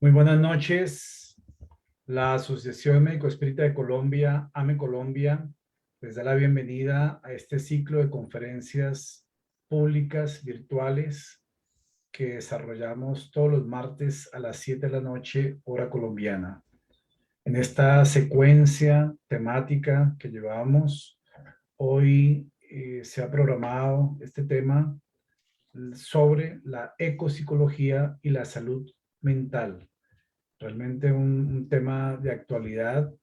Muy buenas noches. La Asociación Médico Espírita de Colombia, AME Colombia, les da la bienvenida a este ciclo de conferencias públicas virtuales que desarrollamos todos los martes a las 7 de la noche, hora colombiana. En esta secuencia temática que llevamos, hoy se ha programado este tema sobre la ecopsicología y la salud mental. Realmente un tema de actualidad,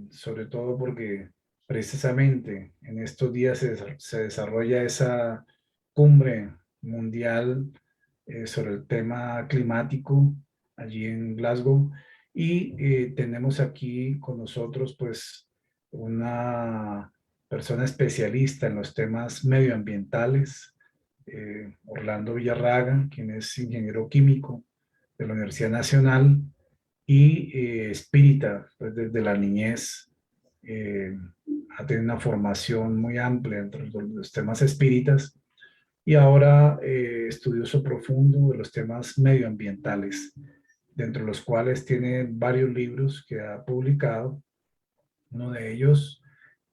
sobre todo porque precisamente en estos días se desarrolla esa cumbre mundial sobre el tema climático allí en Glasgow y tenemos aquí con nosotros pues una persona especialista en los temas medioambientales, Orlando Villarraga, quien es ingeniero químico de la Universidad Nacional y espírita, pues desde la niñez eh, ha tenido una formación muy amplia entre los temas espíritas y ahora estudioso profundo de los temas medioambientales, dentro de los cuales tiene varios libros que ha publicado. Uno de ellos,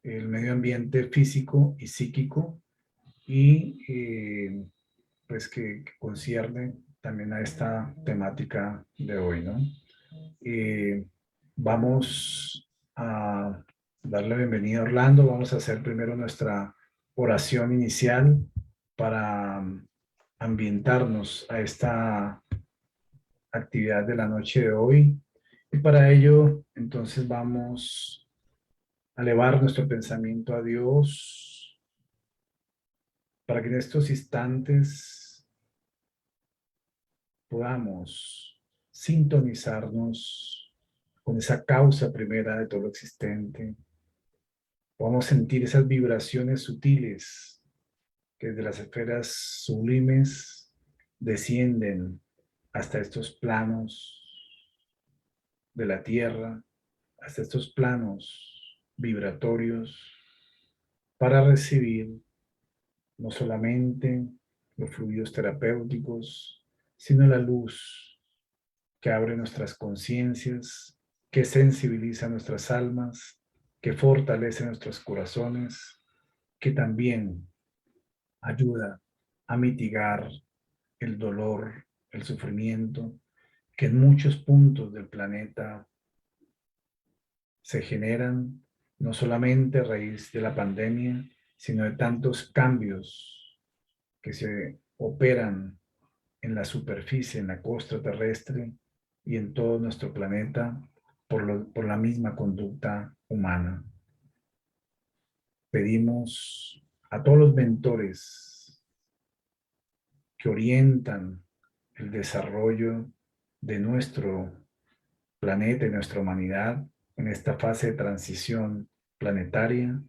El medio ambiente físico y psíquico, y pues que concierne también a esta temática de hoy, ¿no? Eh, Vamos a darle la bienvenida a Orlando. Vamos a hacer primero nuestra oración inicial para ambientarnos a esta actividad de la noche de hoy. Y para ello, entonces vamos a elevar nuestro pensamiento a Dios para que en estos instantes podamos sintonizarnos con esa causa primera de todo lo existente. Podamos sentir esas vibraciones sutiles que desde las esferas sublimes descienden hasta estos planos de la Tierra, hasta estos planos vibratorios, para recibir no solamente los fluidos terapéuticos, sino la luz que abre nuestras conciencias, que sensibiliza nuestras almas, que fortalece nuestros corazones, que también ayuda a mitigar el dolor, el sufrimiento, que en muchos puntos del planeta se generan no solamente a raíz de la pandemia, sino de tantos cambios que se operan en la superficie, en la costa terrestre y en todo nuestro planeta por la misma conducta humana. Pedimos a todos los mentores que orientan el desarrollo de nuestro planeta y nuestra humanidad en esta fase de transición planetaria,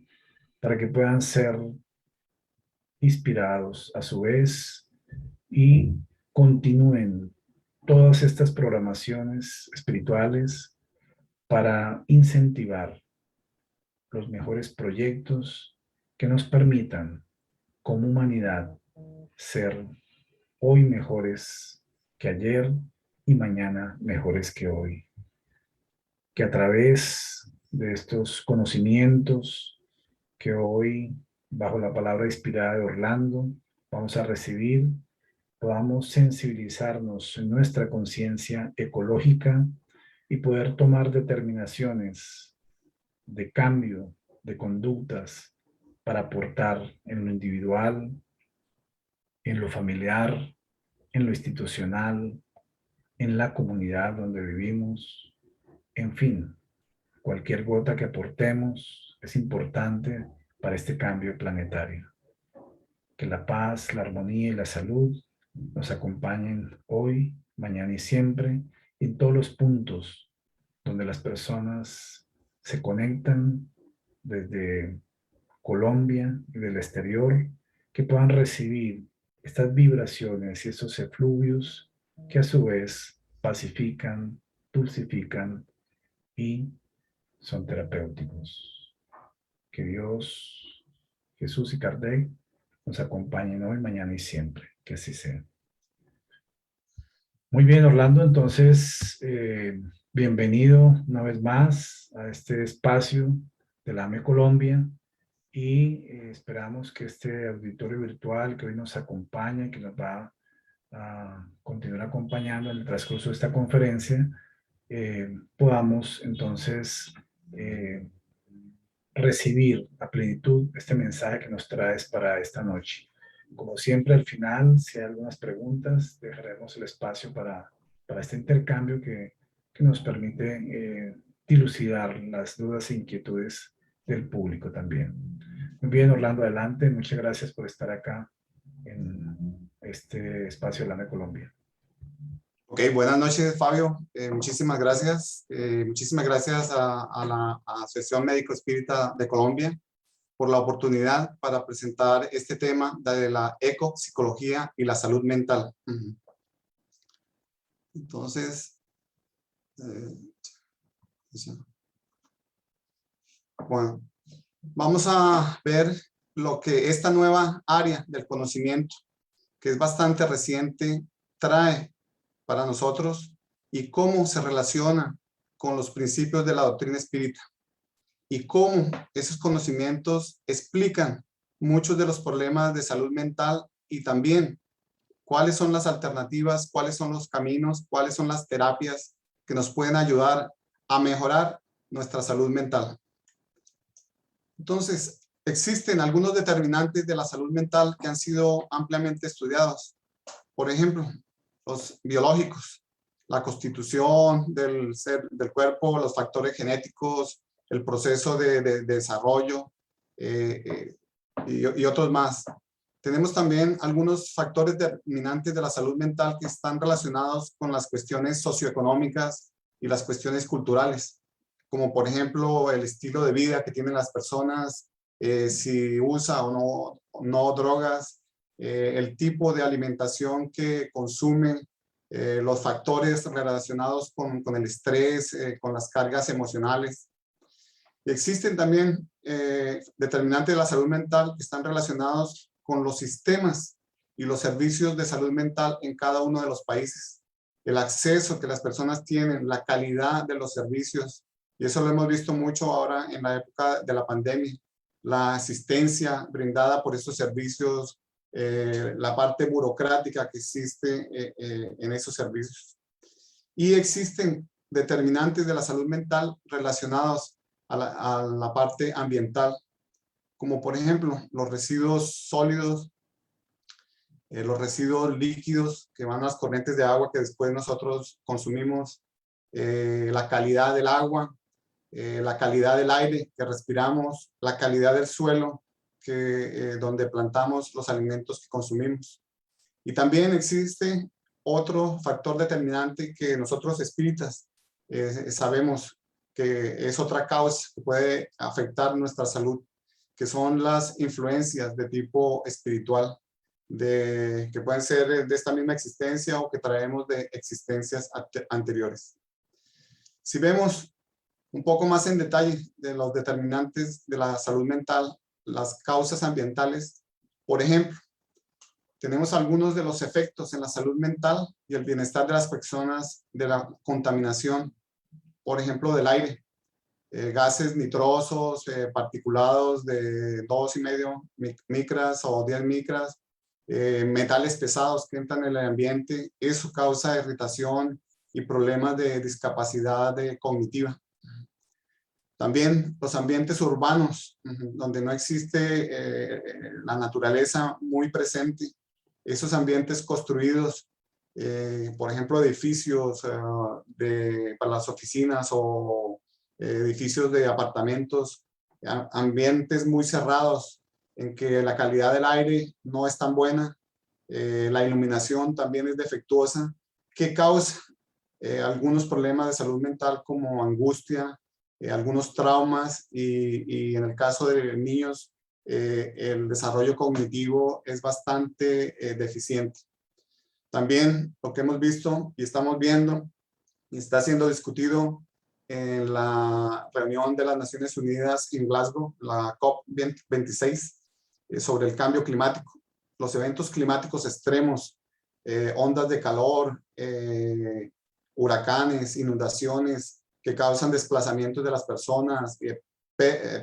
para que puedan ser inspirados a su vez y continúen todas estas programaciones espirituales para incentivar los mejores proyectos que nos permitan como humanidad ser hoy mejores que ayer y mañana mejores que hoy. Que a través de estos conocimientos que hoy, bajo la palabra inspirada de Orlando, vamos a recibir, podamos sensibilizarnos en nuestra conciencia ecológica y poder tomar determinaciones de cambio de conductas para aportar en lo individual, en lo familiar, en lo institucional, en la comunidad donde vivimos, en fin, cualquier gota que aportemos es importante para este cambio planetario. Que la paz, la armonía y la salud nos acompañen hoy, mañana y siempre en todos los puntos donde las personas se conectan desde Colombia y del exterior, que puedan recibir estas vibraciones y estos efluvios que a su vez pacifican, dulcifican y son terapéuticos. Que Dios, Jesús y Kardec nos acompañen hoy, mañana y siempre. Que así sea. Muy bien, Orlando, entonces, bienvenido una vez más a este espacio de la AME Colombia y esperamos que este auditorio virtual que hoy nos acompaña y que nos va a continuar acompañando en el transcurso de esta conferencia, podamos entonces eh, recibir a plenitud este mensaje que nos traes para esta noche. Como siempre, al final, si hay algunas preguntas, dejaremos el espacio para este intercambio que nos permite dilucidar las dudas e inquietudes del público también. Muy bien, Orlando, adelante. Muchas gracias por estar acá en este espacio de la AME Colombia. Ok, buenas noches, Fabio. Muchísimas gracias. Muchísimas gracias a la Asociación Médico Espírita de Colombia por la oportunidad para presentar este tema de la ecopsicología y la salud mental. Entonces, bueno, vamos a ver lo que esta nueva área del conocimiento, que es bastante reciente, trae para nosotros y cómo se relaciona con los principios de la doctrina espírita y cómo esos conocimientos explican muchos de los problemas de salud mental y también cuáles son las alternativas, cuáles son los caminos, cuáles son las terapias que nos pueden ayudar a mejorar nuestra salud mental. Entonces, existen algunos determinantes de la salud mental que han sido ampliamente estudiados. Por ejemplo, los biológicos, la constitución del cuerpo, los factores genéticos, el proceso de desarrollo y otros más. Tenemos también algunos factores determinantes de la salud mental que están relacionados con las cuestiones socioeconómicas y las cuestiones culturales, como por ejemplo el estilo de vida que tienen las personas, si usa o no drogas, el tipo de alimentación que consumen, los factores relacionados con el estrés, con las cargas emocionales. Y existen también determinantes de la salud mental que están relacionados con los sistemas y los servicios de salud mental en cada uno de los países. El acceso que las personas tienen, la calidad de los servicios, y eso lo hemos visto mucho ahora en la época de la pandemia, la asistencia brindada por estos servicios, la parte burocrática que existe en esos servicios. Y existen determinantes de la salud mental relacionados a la parte ambiental, como por ejemplo los residuos sólidos, los residuos líquidos que van a las corrientes de agua que después nosotros consumimos, la calidad del agua, la calidad del aire que respiramos, la calidad del suelo donde plantamos los alimentos que consumimos. Y también existe otro factor determinante que nosotros espíritas sabemos que es otra causa que puede afectar nuestra salud, que son las influencias de tipo espiritual, que pueden ser de esta misma existencia o que traemos de existencias anteriores. Si vemos un poco más en detalle de los determinantes de la salud mental, las causas ambientales, por ejemplo, tenemos algunos de los efectos en la salud mental y el bienestar de las personas de la contaminación, por ejemplo, del aire. Gases nitrosos, particulados de 2,5 micras o 10 micras, metales pesados que entran en el ambiente, eso causa irritación y problemas de discapacidad cognitiva. También los ambientes urbanos, donde no existe la naturaleza muy presente, esos ambientes construidos, por ejemplo, edificios para las oficinas o edificios de apartamentos, ambientes muy cerrados en que la calidad del aire no es tan buena, la iluminación también es defectuosa, que causa algunos problemas de salud mental como angustia, algunos traumas y en el caso de niños el desarrollo cognitivo es bastante deficiente. También lo que hemos visto y estamos viendo y está siendo discutido en la reunión de las Naciones Unidas en Glasgow, la COP26, sobre el cambio climático. Los eventos climáticos extremos ondas de calor, huracanes, inundaciones que causan desplazamientos de las personas,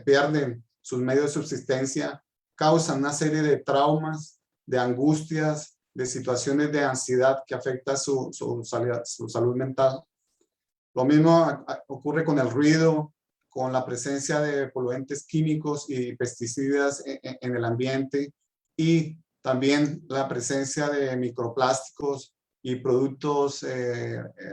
pierden sus medios de subsistencia, causan una serie de traumas, de angustias, de situaciones de ansiedad que afecta su salud mental. Lo mismo ocurre con el ruido, con la presencia de poluentes químicos y pesticidas en el ambiente, y también la presencia de microplásticos y productos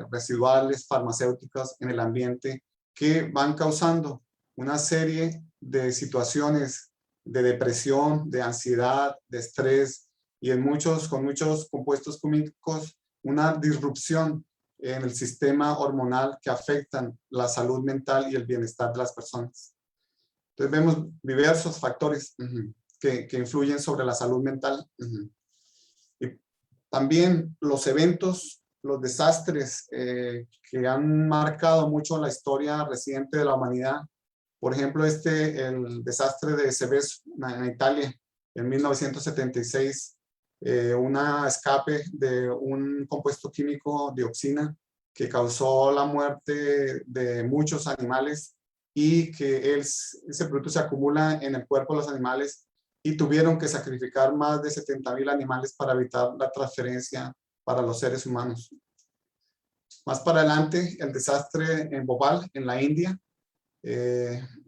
residuales farmacéuticos en el ambiente que van causando una serie de situaciones de depresión, de ansiedad, de estrés, y con muchos compuestos químicos, una disrupción en el sistema hormonal que afectan la salud mental y el bienestar de las personas. Entonces vemos diversos factores que influyen sobre la salud mental. Y también los eventos, los desastres que han marcado mucho la historia reciente de la humanidad. Por ejemplo, el desastre de Seveso en Italia en 1976, un escape de un compuesto químico, dioxina, que causó la muerte de muchos animales, y que ese producto se acumula en el cuerpo de los animales, y tuvieron que sacrificar más de 70,000 animales para evitar la transferencia para los seres humanos. Más para adelante, el desastre en Bhopal, en la India,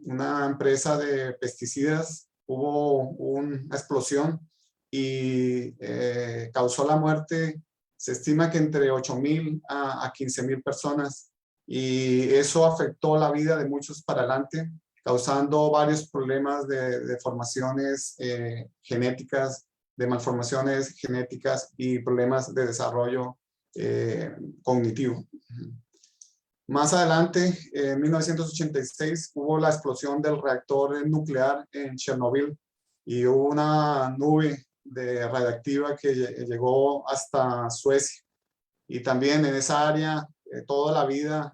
una empresa de pesticidas, hubo una explosión y causó la muerte, se estima que entre 8,000 a 15,000 personas, y eso afectó la vida de muchos para adelante, causando varios problemas de deformaciones genéticas, de malformaciones genéticas y problemas de desarrollo cognitivo. Más adelante, en 1986, hubo la explosión del reactor nuclear en Chernobyl, y hubo una nube radiactiva que llegó hasta Suecia. Y también en esa área, toda la vida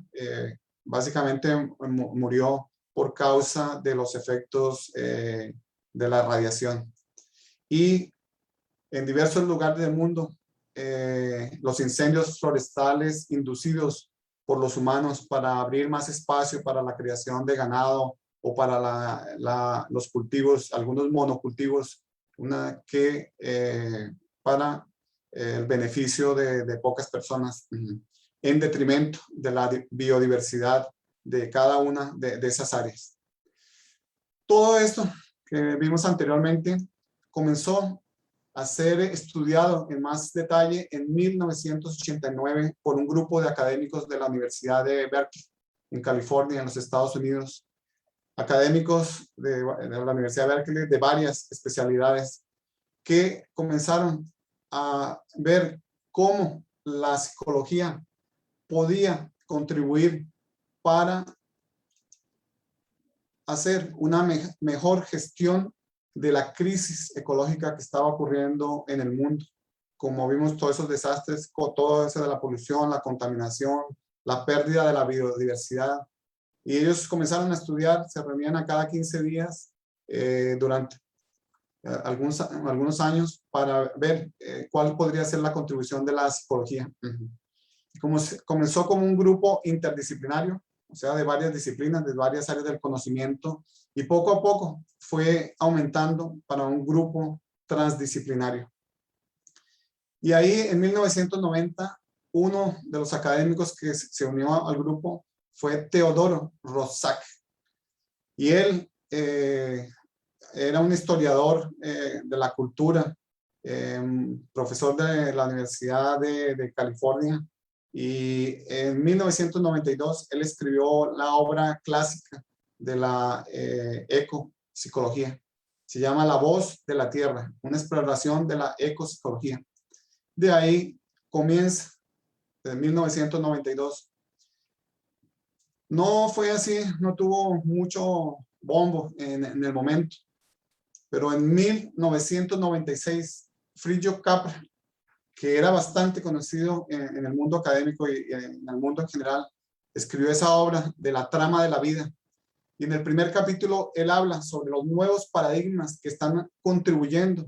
básicamente murió por causa de los efectos de la radiación. Y en diversos lugares del mundo, los incendios forestales inducidos por los humanos para abrir más espacio para la creación de ganado o para los cultivos, algunos monocultivos, para el beneficio de pocas personas, en detrimento de la biodiversidad de cada una de esas áreas. Todo esto que vimos anteriormente comenzó a ser estudiado en más detalle en 1989 por un grupo de académicos de la Universidad de Berkeley, en California, en los Estados Unidos. Académicos de la Universidad de Berkeley de varias especialidades, que comenzaron a ver cómo la psicología podía contribuir para hacer una mejor gestión de la crisis ecológica que estaba ocurriendo en el mundo. Como vimos, todos esos desastres, todo eso de la polución, la contaminación, la pérdida de la biodiversidad. Y ellos comenzaron a estudiar, se reunían a cada 15 días durante algunos años para ver cuál podría ser la contribución de la psicología. Comenzó como un grupo interdisciplinario, o sea, de varias disciplinas, de varias áreas del conocimiento, y poco a poco fue aumentando para un grupo transdisciplinario. Y ahí en 1990, uno de los académicos que se unió al grupo fue Teodoro Roszak. Y él era un historiador de la cultura, profesor de la Universidad de California, y en 1992 él escribió la obra clásica de la ecopsicología. Se llama La voz de la tierra, una exploración de la ecopsicología. De ahí comienza, en 1992. No fue así, no tuvo mucho bombo en el momento, pero en 1996, Fritjof Capra, que era bastante conocido en el mundo académico y en el mundo en general, escribió esa obra de La trama de la vida. Y en el primer capítulo él habla sobre los nuevos paradigmas que están contribuyendo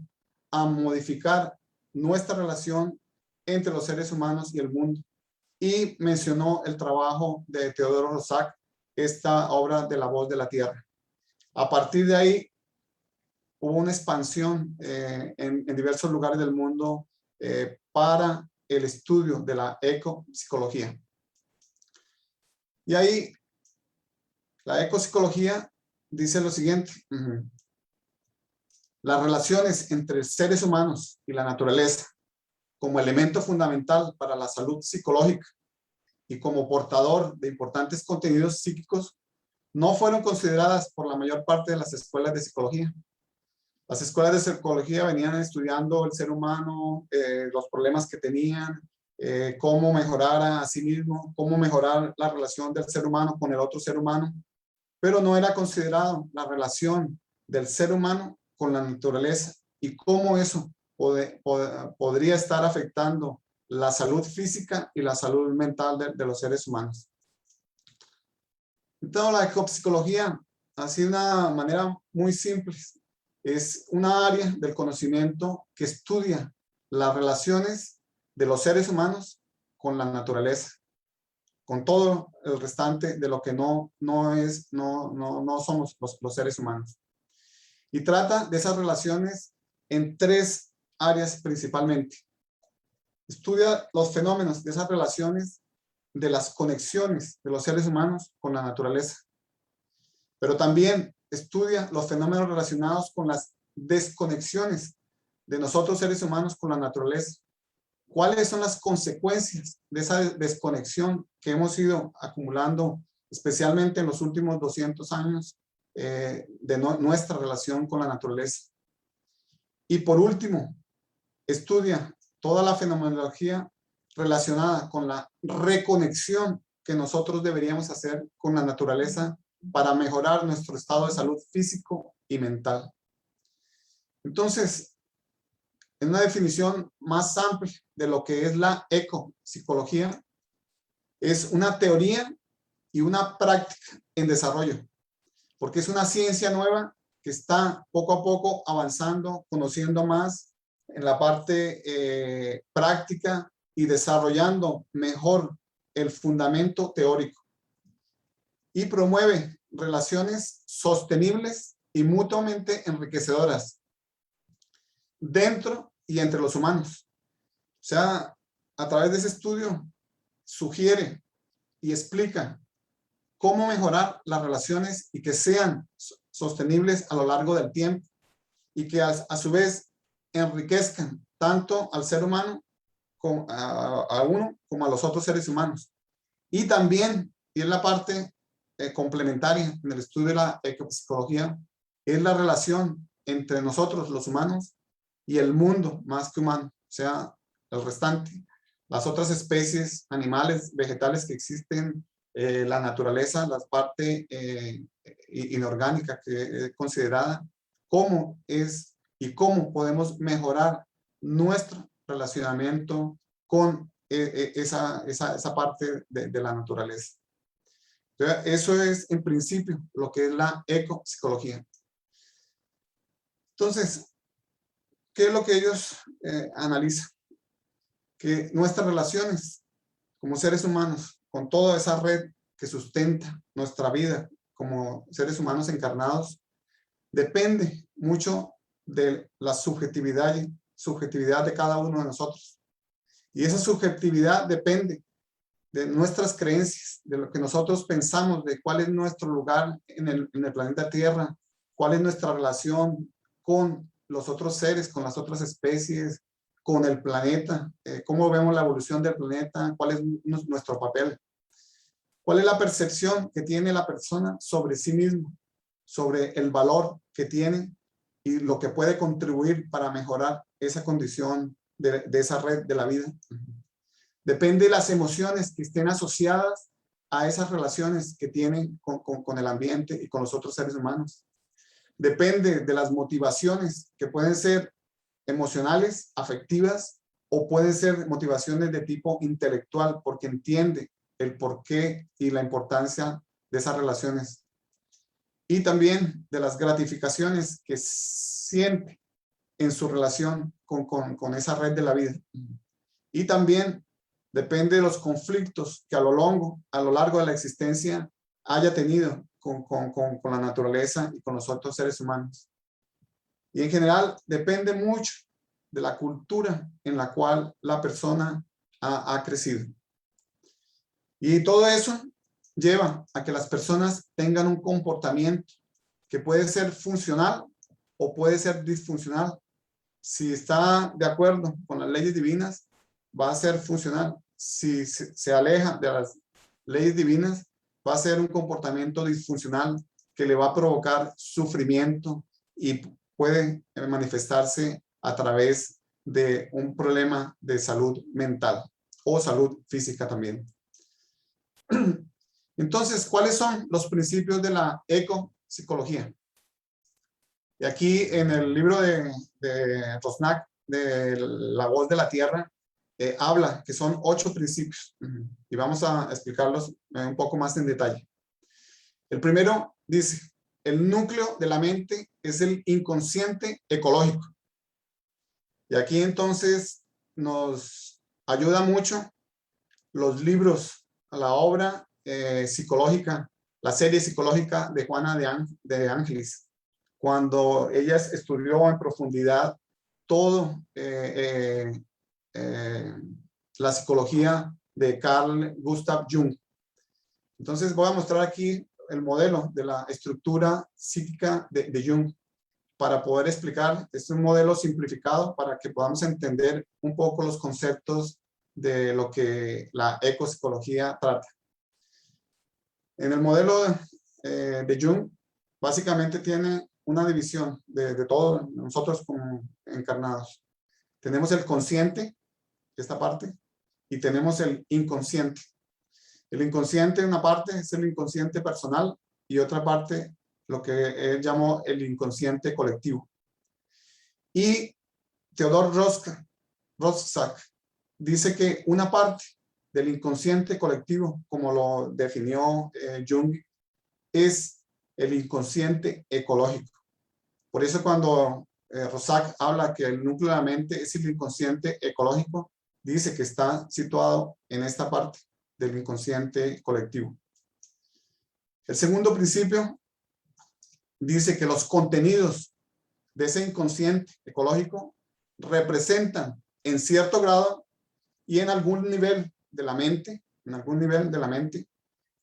a modificar nuestra relación entre los seres humanos y el mundo. Y mencionó el trabajo de Teodoro Roszak, esta obra de La voz de la tierra. A partir de ahí hubo una expansión en diversos lugares del mundo para el estudio de la ecopsicología. Y ahí la ecopsicología dice lo siguiente: las relaciones entre seres humanos y la naturaleza como elemento fundamental para la salud psicológica y como portador de importantes contenidos psíquicos no fueron consideradas por la mayor parte de las escuelas de psicología. Las escuelas de psicología venían estudiando el ser humano, los problemas que tenían, cómo mejorar a sí mismo, cómo mejorar la relación del ser humano con el otro ser humano, pero no era considerado la relación del ser humano con la naturaleza y cómo eso podría estar afectando la salud física y la salud mental de los seres humanos. Entonces, la ecopsicología, así de una manera muy simple, es una área del conocimiento que estudia las relaciones de los seres humanos con la naturaleza, con todo el restante de lo que no somos los seres humanos. Y trata de esas relaciones en tres áreas principalmente. Estudia los fenómenos de esas relaciones, de las conexiones de los seres humanos con la naturaleza. Pero también estudia los fenómenos relacionados con las desconexiones de nosotros seres humanos con la naturaleza. ¿Cuáles son las consecuencias de esa desconexión que hemos ido acumulando, especialmente en los últimos 200 años de nuestra relación con la naturaleza? Y por último, estudia toda la fenomenología relacionada con la reconexión que nosotros deberíamos hacer con la naturaleza para mejorar nuestro estado de salud físico y mental. Entonces, en una definición más amplia de lo que es la ecopsicología, es una teoría y una práctica en desarrollo, porque es una ciencia nueva que está poco a poco avanzando, conociendo más en la parte práctica y desarrollando mejor el fundamento teórico. Y promueve relaciones sostenibles y mutuamente enriquecedoras dentro y entre los humanos. O sea, a través de ese estudio sugiere y explica cómo mejorar las relaciones y que sean sostenibles a lo largo del tiempo y que a su vez enriquezcan tanto al ser humano como a uno como a los otros seres humanos. Y también, y es la parte complementaria en el estudio de la ecopsicología, es la relación entre nosotros los humanos y el mundo más que humano, o sea, el restante, las otras especies, animales, vegetales que existen, la naturaleza, la parte inorgánica que es considerada, cómo es y cómo podemos mejorar nuestro relacionamiento con esa parte de la naturaleza. Entonces, eso es en principio lo que es la ecopsicología. Entonces, ¿qué es lo que ellos analizan? Que nuestras relaciones como seres humanos, con toda esa red que sustenta nuestra vida como seres humanos encarnados, depende mucho de la subjetividad de cada uno de nosotros. Y esa subjetividad depende de nuestras creencias, de lo que nosotros pensamos, de cuál es nuestro lugar en el planeta Tierra, cuál es nuestra relación con los otros seres, con las otras especies, con el planeta, cómo vemos la evolución del planeta, cuál es nuestro papel, cuál es la percepción que tiene la persona sobre sí mismo, sobre el valor que tiene y lo que puede contribuir para mejorar esa condición de esa red de la vida. Depende de las emociones que estén asociadas a esas relaciones que tienen con el ambiente y con los otros seres humanos. Depende de las motivaciones que pueden ser emocionales, afectivas, o pueden ser motivaciones de tipo intelectual, porque entiende el porqué y la importancia de esas relaciones. Y también de las gratificaciones que siente en su relación con esa red de la vida. Y también depende de los conflictos que a lo largo de la existencia haya tenido con la naturaleza y con los otros seres humanos. Y en general depende mucho de la cultura en la cual la persona ha crecido. Y todo eso lleva a que las personas tengan un comportamiento que puede ser funcional o puede ser disfuncional. Si está de acuerdo con las leyes divinas, va a ser funcional. Si se aleja de las leyes divinas, va a ser un comportamiento disfuncional que le va a provocar sufrimiento y puede manifestarse a través de un problema de salud mental o salud física también. Entonces, ¿cuáles son los principios de la ecopsicología? Y aquí en el libro de Rosnack, de La Voz de la Tierra, habla que son 8 principios. Y vamos a explicarlos un poco más en detalle. El primero dice, el núcleo de la mente es el inconsciente ecológico. Y aquí entonces nos ayuda mucho los libros, la obra psicológica, la serie psicológica de Juana de Ángeles, cuando ella estudió en profundidad todo la psicología de Carl Gustav Jung. Entonces voy a mostrar aquí el modelo de la estructura psíquica de Jung para poder explicar. Es un modelo simplificado para que podamos entender un poco los conceptos de lo que la ecopsicología trata. En el modelo de Jung, básicamente tiene una división de todos nosotros como encarnados. Tenemos el consciente, esta parte, y tenemos el inconsciente. El inconsciente, una parte, es el inconsciente personal y otra parte, lo que él llamó el inconsciente colectivo. Y Theodor Roszak dice que una parte del inconsciente colectivo, como lo definió Jung, es el inconsciente ecológico. Por eso cuando Roszak habla que el núcleo de la mente es el inconsciente ecológico, dice que está situado en esta parte del inconsciente colectivo. El segundo principio dice que los contenidos de ese inconsciente ecológico representan en cierto grado y en algún nivel de la mente,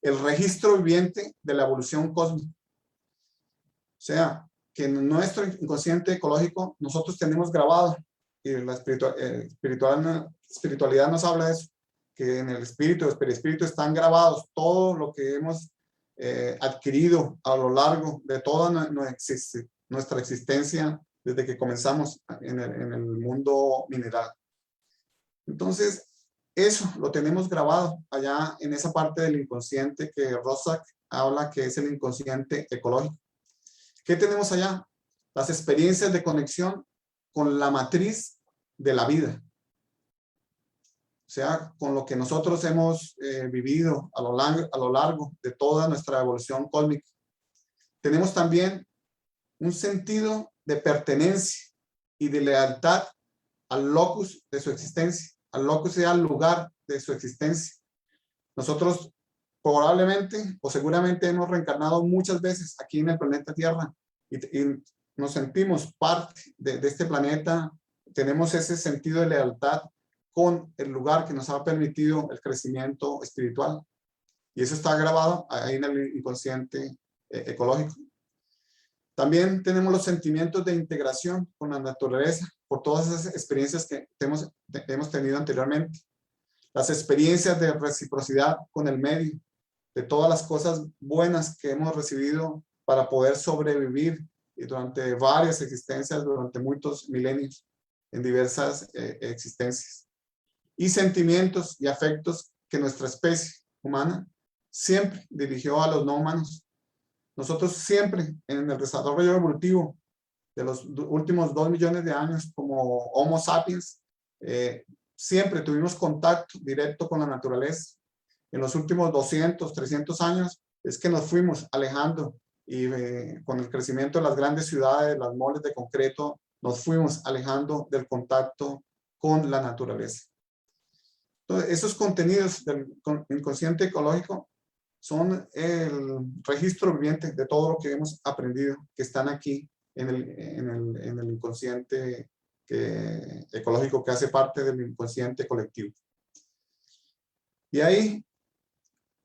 el registro viviente de la evolución cósmica. O sea, que en nuestro inconsciente ecológico nosotros tenemos grabado, y la espiritualidad nos habla de eso, que en el espíritu, el perispíritu están grabados todo lo que hemos adquirido a lo largo de toda nuestra existencia desde que comenzamos en el mundo mineral. Entonces, eso lo tenemos grabado allá en esa parte del inconsciente que Roszak habla que es el inconsciente ecológico. ¿Qué tenemos allá? Las experiencias de conexión con la matriz de la vida. O sea, con lo que nosotros hemos vivido a lo largo de toda nuestra evolución cósmica. Tenemos también un sentido de pertenencia y de lealtad al locus de su existencia. Al locus sea el lugar de su existencia. Nosotros probablemente o seguramente hemos reencarnado muchas veces aquí en el planeta Tierra y nos sentimos parte de este planeta. Tenemos ese sentido de lealtad con el lugar que nos ha permitido el crecimiento espiritual. Y eso está grabado ahí en el inconsciente ecológico. También tenemos los sentimientos de integración con la naturaleza por todas esas experiencias que hemos tenido anteriormente. Las experiencias de reciprocidad con el medio, de todas las cosas buenas que hemos recibido para poder sobrevivir y durante varias existencias, durante muchos milenios, en diversas existencias. Y sentimientos y afectos que nuestra especie humana siempre dirigió a los no humanos. Nosotros siempre en el desarrollo evolutivo de los últimos 2 millones de años como Homo sapiens, siempre tuvimos contacto directo con la naturaleza. En los últimos 200, 300 años es que nos fuimos alejando y con el crecimiento de las grandes ciudades, las moles de concreto, nos fuimos alejando del contacto con la naturaleza. Entonces, esos contenidos del inconsciente ecológico son el registro viviente de todo lo que hemos aprendido, que están aquí en el inconsciente ecológico, que hace parte del inconsciente colectivo. Y ahí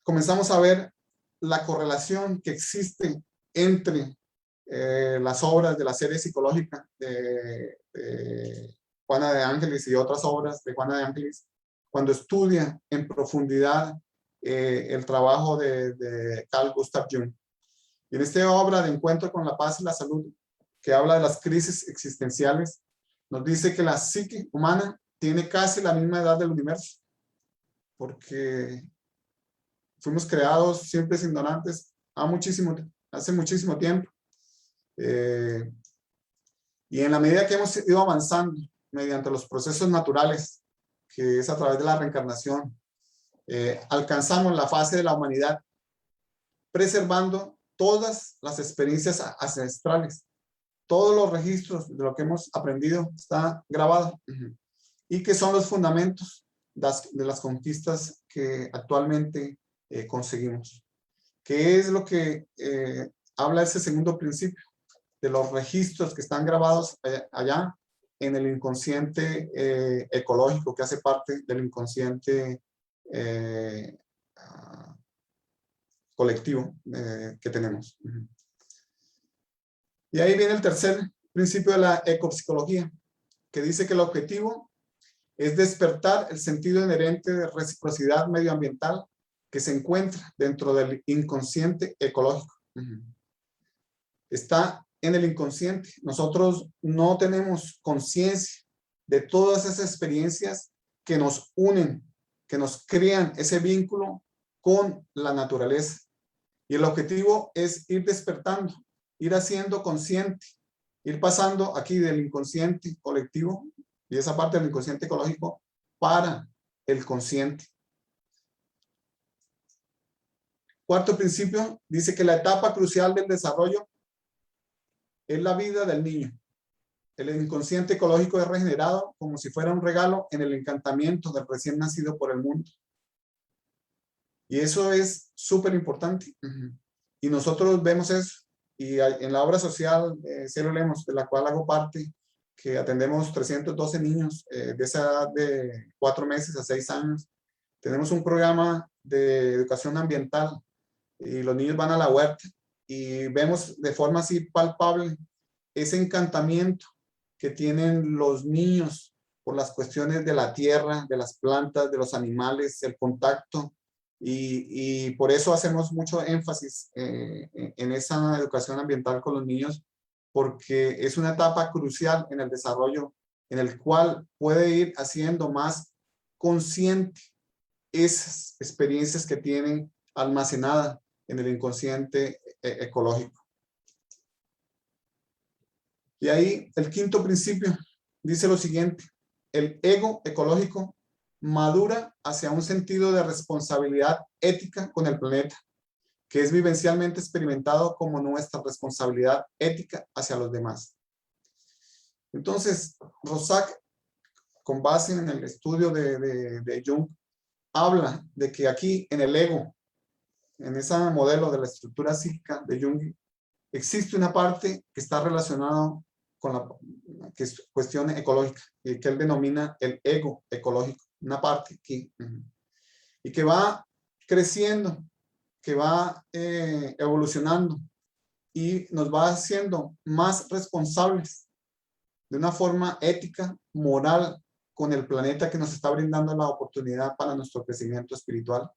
comenzamos a ver la correlación que existe entre las obras de la serie psicológica de Juana de Ángelis y otras obras de Juana de Ángelis, cuando estudia en profundidad el trabajo de Carl Gustav Jung. Y en esta obra de Encuentro con la Paz y la Salud, que habla de las crisis existenciales, nos dice que la psique humana tiene casi la misma edad del universo, porque fuimos creados simples ignorantes hace muchísimo tiempo. Y en la medida que hemos ido avanzando mediante los procesos naturales, que es a través de la reencarnación, alcanzamos la fase de la humanidad preservando todas las experiencias ancestrales. Todos los registros de lo que hemos aprendido está grabado. Y que son los fundamentos de las conquistas que actualmente conseguimos. ¿Qué es lo que habla ese segundo principio? De los registros que están grabados allá en el inconsciente ecológico, que hace parte del inconsciente colectivo que tenemos. Y ahí viene el tercer principio de la ecopsicología, que dice que el objetivo es despertar el sentido inherente de reciprocidad medioambiental que se encuentra dentro del inconsciente ecológico. Está en el inconsciente. Nosotros no tenemos conciencia de todas esas experiencias que nos unen, que nos crean ese vínculo con la naturaleza. Y el objetivo es ir despertando, ir haciendo consciente, ir pasando aquí del inconsciente colectivo y esa parte del inconsciente ecológico para el consciente. Cuarto principio dice que la etapa crucial del desarrollo es la vida del niño. El inconsciente ecológico es regenerado como si fuera un regalo en el encantamiento del recién nacido por el mundo. Y eso es súper importante. Y nosotros vemos eso. Y en la obra social, Cielo Lemos, de la cual hago parte, que atendemos 312 niños de esa edad de 4 meses a 6 años, tenemos un programa de educación ambiental y los niños van a la huerta y vemos de forma así palpable ese encantamiento que tienen los niños por las cuestiones de la tierra, de las plantas, de los animales, el contacto. Y por eso hacemos mucho énfasis en esa educación ambiental con los niños, porque es una etapa crucial en el desarrollo, en el cual puede ir haciendo más consciente esas experiencias que tienen almacenadas en el inconsciente ecológico. Y ahí el quinto principio dice lo siguiente: el ego ecológico madura hacia un sentido de responsabilidad ética con el planeta, que es vivencialmente experimentado como nuestra responsabilidad ética hacia los demás. Entonces, Rorschach, con base en el estudio de Jung, habla de que aquí en el ego, en ese modelo de la estructura psíquica de Jung, existe una parte que está relacionada con la que es cuestión ecológica, y que él denomina el ego ecológico, una parte aquí, y que va creciendo, que va evolucionando y nos va haciendo más responsables de una forma ética, moral, con el planeta que nos está brindando la oportunidad para nuestro crecimiento espiritual.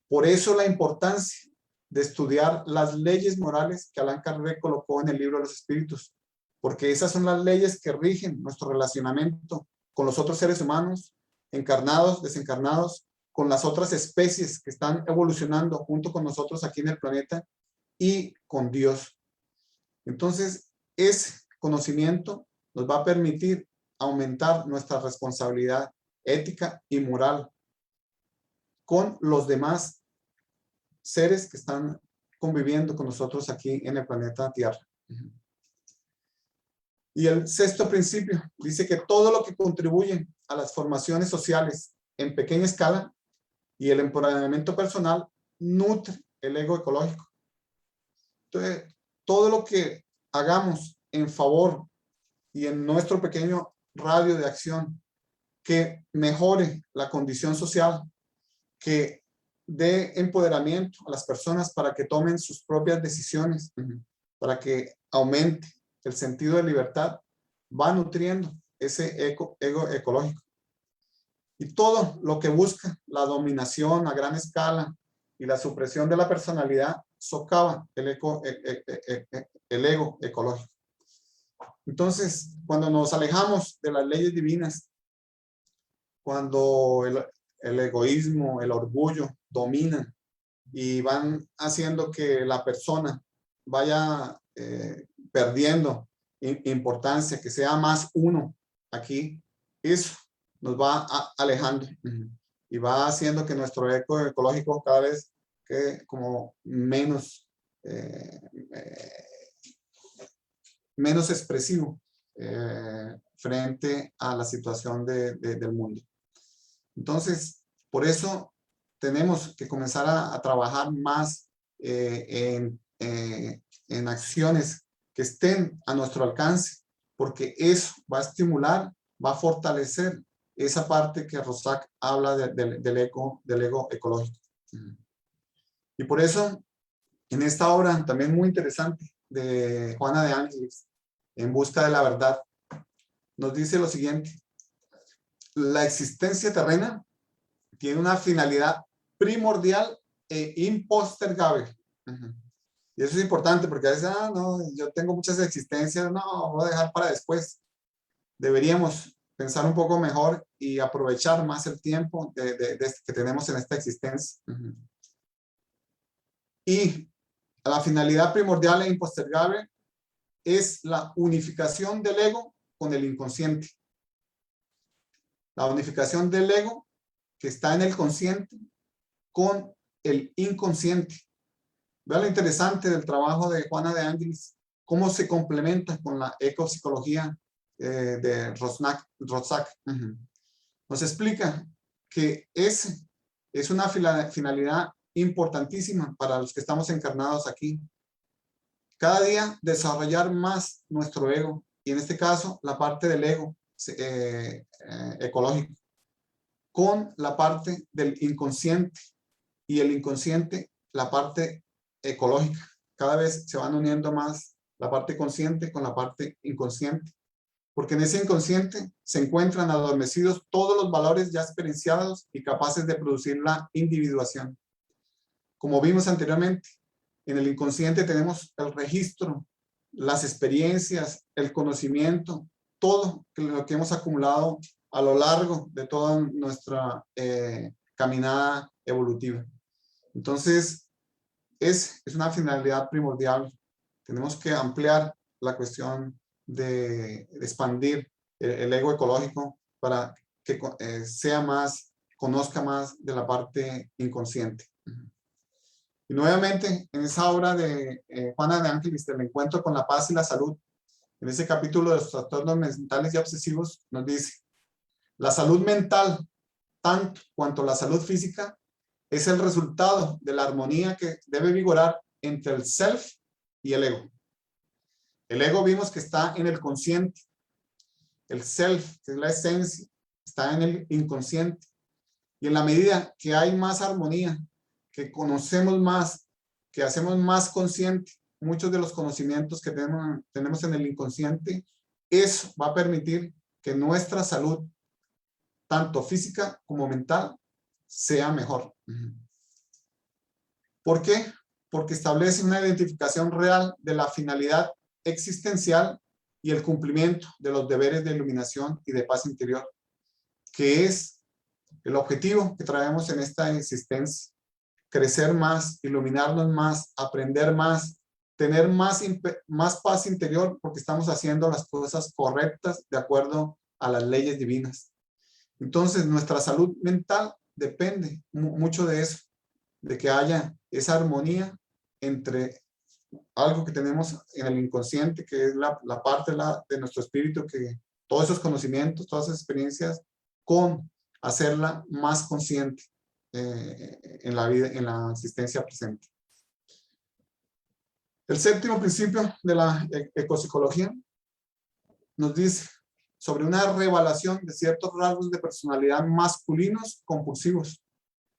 Por eso la importancia de estudiar las leyes morales que Allan Kardec colocó en el libro de los espíritus, porque esas son las leyes que rigen nuestro relacionamiento con los otros seres humanos, encarnados, desencarnados, con las otras especies que están evolucionando junto con nosotros aquí en el planeta y con Dios. Entonces, ese conocimiento nos va a permitir aumentar nuestra responsabilidad ética y moral con los demás seres que están conviviendo con nosotros aquí en el planeta Tierra. Y el sexto principio dice que todo lo que contribuye a las formaciones sociales en pequeña escala y el empoderamiento personal nutre el ego ecológico. Entonces, todo lo que hagamos en favor y en nuestro pequeño radio de acción que mejore la condición social, que dé empoderamiento a las personas para que tomen sus propias decisiones, para que aumente el sentido de libertad, va nutriendo ese ego ecológico. Y todo lo que busca la dominación a gran escala y la supresión de la personalidad socava el ego ecológico. Entonces, cuando nos alejamos de las leyes divinas, cuando el egoísmo, el orgullo dominan y van haciendo que la persona vaya perdiendo importancia, que sea más uno aquí, eso nos va alejando y va haciendo que nuestro eco ecológico cada vez quede como menos expresivo frente a la situación del mundo. Entonces, por eso tenemos que comenzar a trabajar más en acciones que estén a nuestro alcance, porque eso va a estimular, va a fortalecer esa parte que Rorschach habla del ego ecológico. Y por eso, en esta obra también muy interesante de Juana de Ángeles, En busca de la verdad, nos dice lo siguiente: la existencia terrena tiene una finalidad primordial e impostergable. Y eso es importante porque a veces, no, yo tengo muchas existencias, no, voy a dejar para después. Deberíamos pensar un poco mejor y aprovechar más el tiempo que tenemos en esta existencia. Y la finalidad primordial e impostergable es la unificación del ego con el inconsciente. La unificación del ego que está en el consciente con el inconsciente. Vean lo interesante del trabajo de Juana de Ángeles, cómo se complementa con la ecopsicología de Rorschach. Nos explica que ese es una finalidad importantísima para los que estamos encarnados aquí. Cada día desarrollar más nuestro ego, y en este caso la parte del ego ecológico, con la parte del inconsciente, y el inconsciente la parte ecológica. Cada vez se van uniendo más la parte consciente con la parte inconsciente, porque en ese inconsciente se encuentran adormecidos todos los valores ya experienciados y capaces de producir la individuación. Como vimos anteriormente, en el inconsciente tenemos el registro, las experiencias, el conocimiento, todo lo que hemos acumulado a lo largo de toda nuestra caminada evolutiva. Entonces, es una finalidad primordial. Tenemos que ampliar la cuestión de expandir el ego ecológico para que sea más, conozca más de la parte inconsciente. Y nuevamente, en esa obra de Juana de Ángeles, del encuentro con la paz y la salud, en ese capítulo de los trastornos mentales y obsesivos, nos dice: la salud mental, tanto cuanto la salud física, es el resultado de la armonía que debe vigorar entre el self y el ego. El ego vimos que está en el consciente. El self, que es la esencia, está en el inconsciente. Y en la medida que hay más armonía, que conocemos más, que hacemos más consciente muchos de los conocimientos que tenemos en el inconsciente, eso va a permitir que nuestra salud, tanto física como mental, sea mejor. ¿Por qué? Porque establece una identificación real de la finalidad existencial y el cumplimiento de los deberes de iluminación y de paz interior, que es el objetivo que traemos en esta existencia: crecer más, iluminarnos más, aprender más, tener más paz interior, porque estamos haciendo las cosas correctas de acuerdo a las leyes divinas. Entonces, nuestra salud mental depende mucho de eso, de que haya esa armonía entre algo que tenemos en el inconsciente, que es la parte de nuestro espíritu, que todos esos conocimientos, todas esas experiencias, con hacerla más consciente en la vida, en la existencia presente. El séptimo principio de la ecopsicología nos dice sobre una reevaluación de ciertos rasgos de personalidad masculinos compulsivos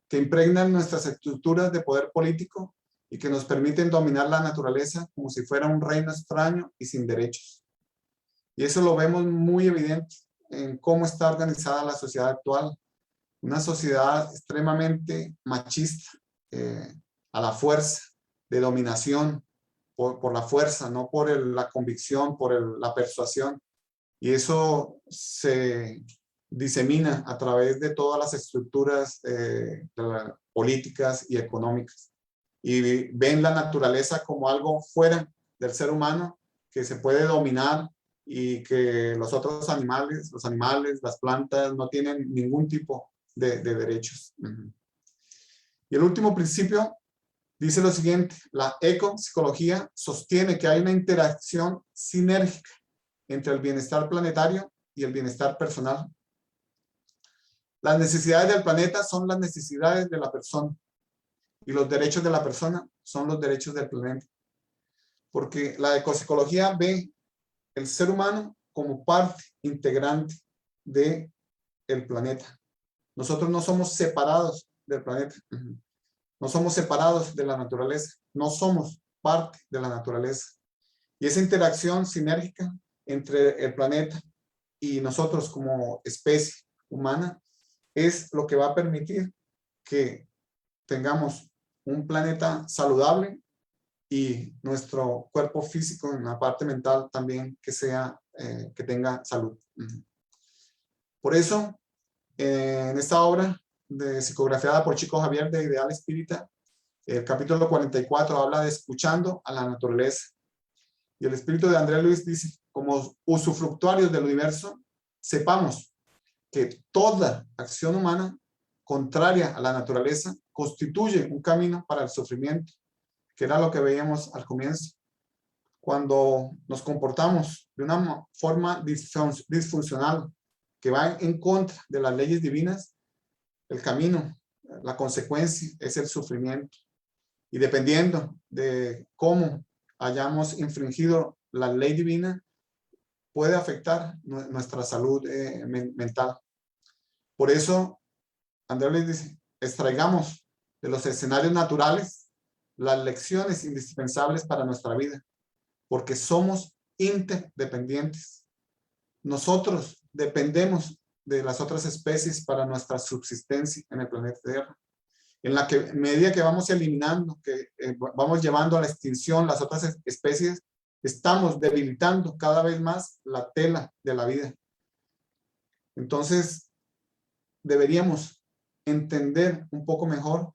que impregnan nuestras estructuras de poder político y que nos permiten dominar la naturaleza como si fuera un reino extraño y sin derechos. Y eso lo vemos muy evidente en cómo está organizada la sociedad actual. Una sociedad extremadamente machista, a la fuerza, de dominación, por la fuerza, no por la convicción, por la persuasión. Y eso se disemina a través de todas las estructuras políticas y económicas. Y ven la naturaleza como algo fuera del ser humano que se puede dominar y que los otros animales, las plantas, no tienen ningún tipo de derechos. Y el último principio dice lo siguiente: la ecopsicología sostiene que hay una interacción sinérgica entre el bienestar planetario y el bienestar personal. Las necesidades del planeta son las necesidades de la persona y los derechos de la persona son los derechos del planeta. Porque la ecopsicología ve el ser humano como parte integrante del planeta. Nosotros no somos separados del planeta. No somos separados de la naturaleza. No somos parte de la naturaleza. Y esa interacción sinérgica entre el planeta y nosotros como especie humana es lo que va a permitir que tengamos un planeta saludable y nuestro cuerpo físico en la parte mental también que tenga salud. Por eso, en esta obra psicografiada por Chico Javier de Ideal Espírita, el capítulo 44 habla de escuchando a la naturaleza. Y el espíritu de André Luis dice: como usufructuarios del universo, sepamos que toda acción humana contraria a la naturaleza constituye un camino para el sufrimiento, que era lo que veíamos al comienzo. Cuando nos comportamos de una forma disfuncional que va en contra de las leyes divinas, el camino, la consecuencia es el sufrimiento. Y dependiendo de cómo hayamos infringido la ley divina, puede afectar nuestra salud mental. Por eso, Andrés les dice: extraigamos de los escenarios naturales las lecciones indispensables para nuestra vida, porque somos interdependientes. Nosotros dependemos de las otras especies para nuestra subsistencia en el planeta Tierra. En la medida que vamos eliminando, que vamos llevando a la extinción las otras especies, estamos debilitando cada vez más la tela de la vida. Entonces, deberíamos entender un poco mejor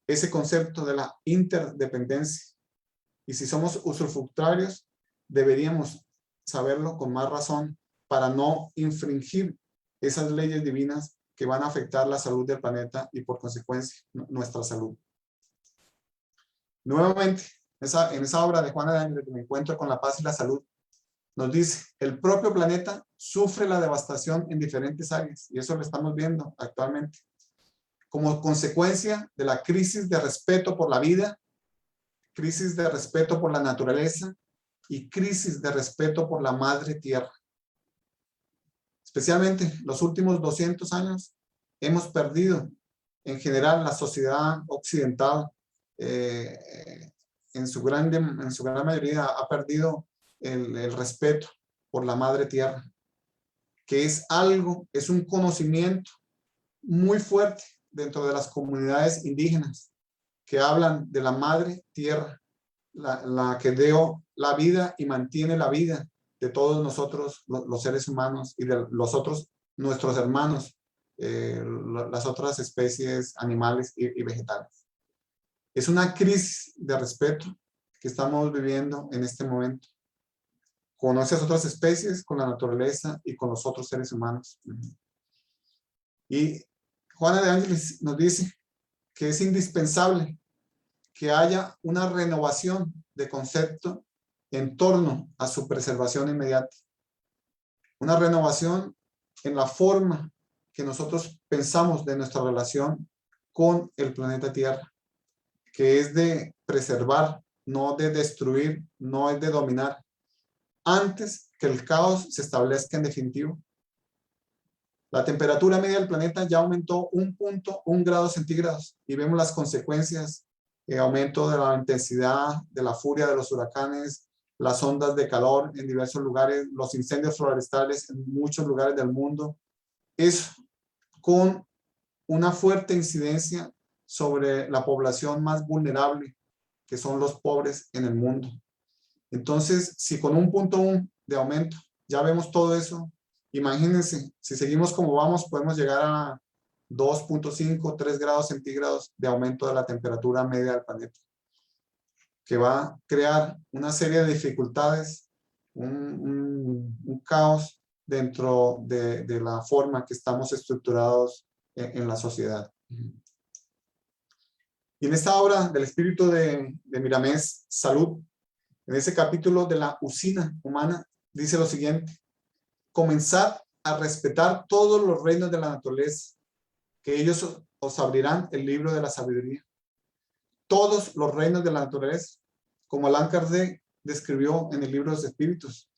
ese concepto de la interdependencia. Y si somos usufructuarios, deberíamos saberlo con más razón para no infringir esas leyes divinas que van a afectar la salud del planeta y por consecuencia nuestra salud. Nuevamente, en esa obra de Juana de Ángeles, Me encuentro con la paz y la salud, nos dice: el propio planeta sufre la devastación en diferentes áreas, y eso lo estamos viendo actualmente, como consecuencia de la crisis de respeto por la vida, crisis de respeto por la naturaleza y crisis de respeto por la madre tierra. Especialmente los últimos 200 años hemos perdido, en general, la sociedad occidental, en su gran mayoría, ha perdido el respeto por la madre tierra, que es un conocimiento muy fuerte dentro de las comunidades indígenas, que hablan de la madre tierra, la que dio la vida y mantiene la vida de todos nosotros, los seres humanos, y de nuestros hermanos, las otras especies animales y vegetales. Es una crisis de respeto que estamos viviendo en este momento, con esas otras especies, con la naturaleza y con los otros seres humanos. Y Juana de Ángeles nos dice que es indispensable que haya una renovación de concepto en torno a su preservación inmediata. Una renovación en la forma que nosotros pensamos de nuestra relación con el planeta Tierra, que es de preservar, no de destruir, no es de dominar, antes que el caos se establezca en definitivo. La temperatura media del planeta ya aumentó 1 grado centígrados y vemos las consecuencias, aumento de la intensidad, de la furia de los huracanes, las ondas de calor en diversos lugares, los incendios forestales en muchos lugares del mundo. Es con una fuerte incidencia sobre la población más vulnerable, que son los pobres en el mundo. Entonces, si con 1.1 de aumento ya vemos todo eso, imagínense, si seguimos como vamos, podemos llegar a 2.5, 3 grados centígrados de aumento de la temperatura media del planeta, que va a crear una serie de dificultades, un caos dentro de la forma que estamos estructurados en la sociedad. Y en esta obra del espíritu de Miramés, Salud, en ese capítulo de la usina humana, dice lo siguiente: comenzad a respetar todos los reinos de la naturaleza, que ellos os abrirán el libro de la sabiduría. Todos los reinos de la naturaleza, como Allan Kardec describió en el libro de los espíritus,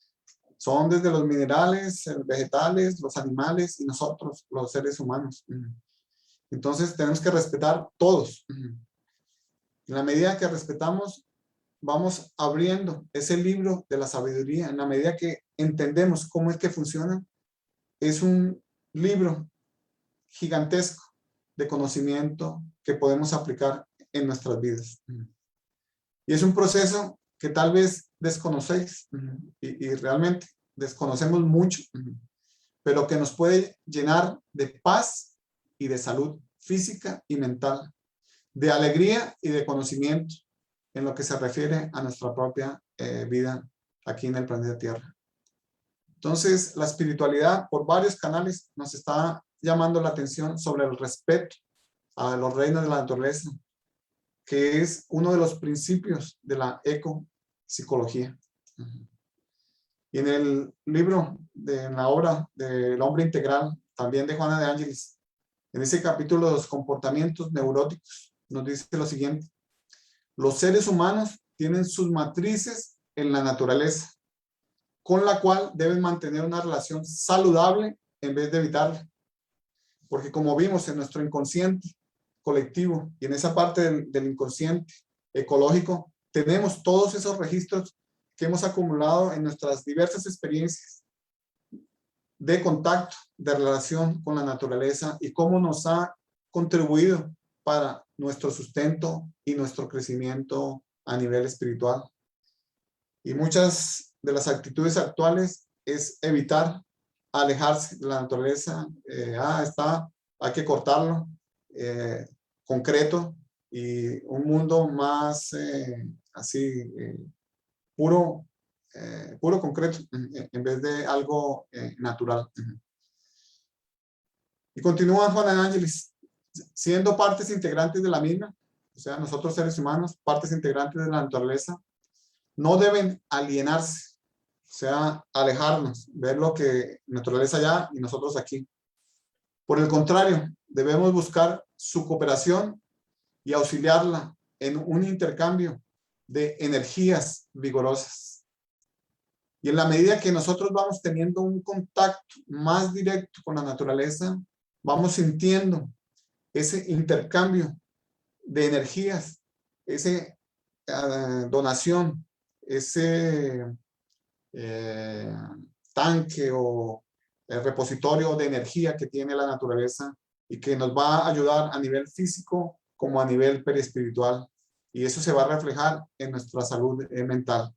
son desde los minerales, vegetales, los animales y nosotros, los seres humanos. Entonces tenemos que respetar todos. En la medida que respetamos, vamos abriendo ese libro de la sabiduría. En la medida que entendemos cómo es que funciona, es un libro gigantesco de conocimiento que podemos aplicar en nuestras vidas. Y es un proceso que tal vez desconocéis y realmente desconocemos mucho, pero que nos puede llenar de paz y de salud física y mental, de alegría y de conocimiento en lo que se refiere a nuestra propia vida aquí en el planeta Tierra. Entonces, la espiritualidad por varios canales nos está llamando la atención sobre el respeto a los reinos de la naturaleza, que es uno de los principios de la ecopsicología. Y en el libro, en la obra del hombre integral, también de Juana de Ángeles, en ese capítulo de los comportamientos neuróticos, nos dice lo siguiente: los seres humanos tienen sus matrices en la naturaleza, con la cual deben mantener una relación saludable en vez de evitarla. Porque como vimos en nuestro inconsciente colectivo y en esa parte del inconsciente ecológico, tenemos todos esos registros que hemos acumulado en nuestras diversas experiencias de contacto, de relación con la naturaleza y cómo nos ha contribuido para nuestro sustento y nuestro crecimiento a nivel espiritual. Y muchas de las actitudes actuales es evitar alejarse de la naturaleza. Hay que cortarlo, concreto, y un mundo más puro concreto en vez de algo natural. Y continúa Juana de Ángeles: siendo partes integrantes de la misma, o sea, nosotros seres humanos, partes integrantes de la naturaleza, no deben alienarse, o sea, alejarnos, ver lo que naturaleza allá y nosotros aquí. Por el contrario, debemos buscar su cooperación y auxiliarla en un intercambio de energías vigorosas. Y en la medida que nosotros vamos teniendo un contacto más directo con la naturaleza, vamos sintiendo ese intercambio de energías, esa donación, ese tanque o repositorio de energía que tiene la naturaleza y que nos va a ayudar a nivel físico como a nivel perispiritual. Y eso se va a reflejar en nuestra salud mental.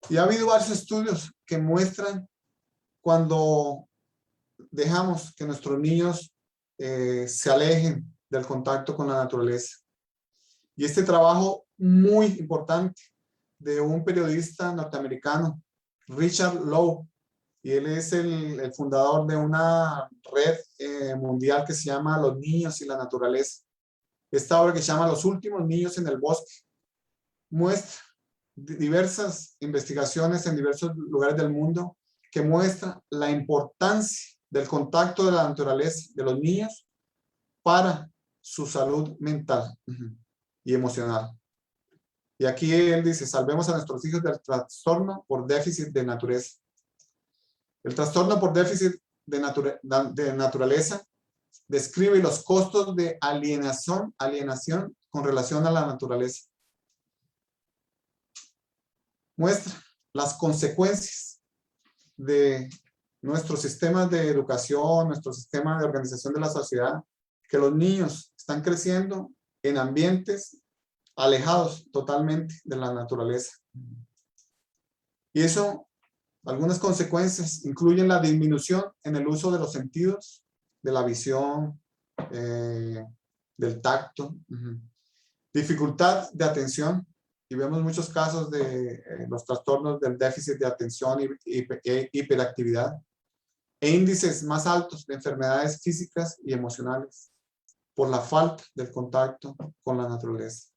Y ha habido varios estudios que muestran cuando dejamos que nuestros niños se alejen del contacto con la naturaleza. Y este trabajo muy importante de un periodista norteamericano, Richard Lowe, y él es el fundador de una red mundial que se llama Los Niños y la Naturaleza. Esta obra que se llama Los Últimos Niños en el Bosque muestra diversas investigaciones en diversos lugares del mundo que muestran la importancia del contacto de la naturaleza, de los niños, para su salud mental y emocional. Y aquí él dice, salvemos a nuestros hijos del trastorno por déficit de naturaleza. El trastorno por déficit de naturaleza describe los costos de alienación con relación a la naturaleza. Muestra las consecuencias de nuestro sistema de educación, nuestro sistema de organización de la sociedad, que los niños están creciendo en ambientes alejados totalmente de la naturaleza. Y eso, algunas consecuencias incluyen la disminución en el uso de los sentidos, de la visión, del tacto, dificultad de atención, y vemos muchos casos de los trastornos del déficit de atención y hiperactividad, e índices más altos de enfermedades físicas y emocionales por la falta del contacto con la naturaleza.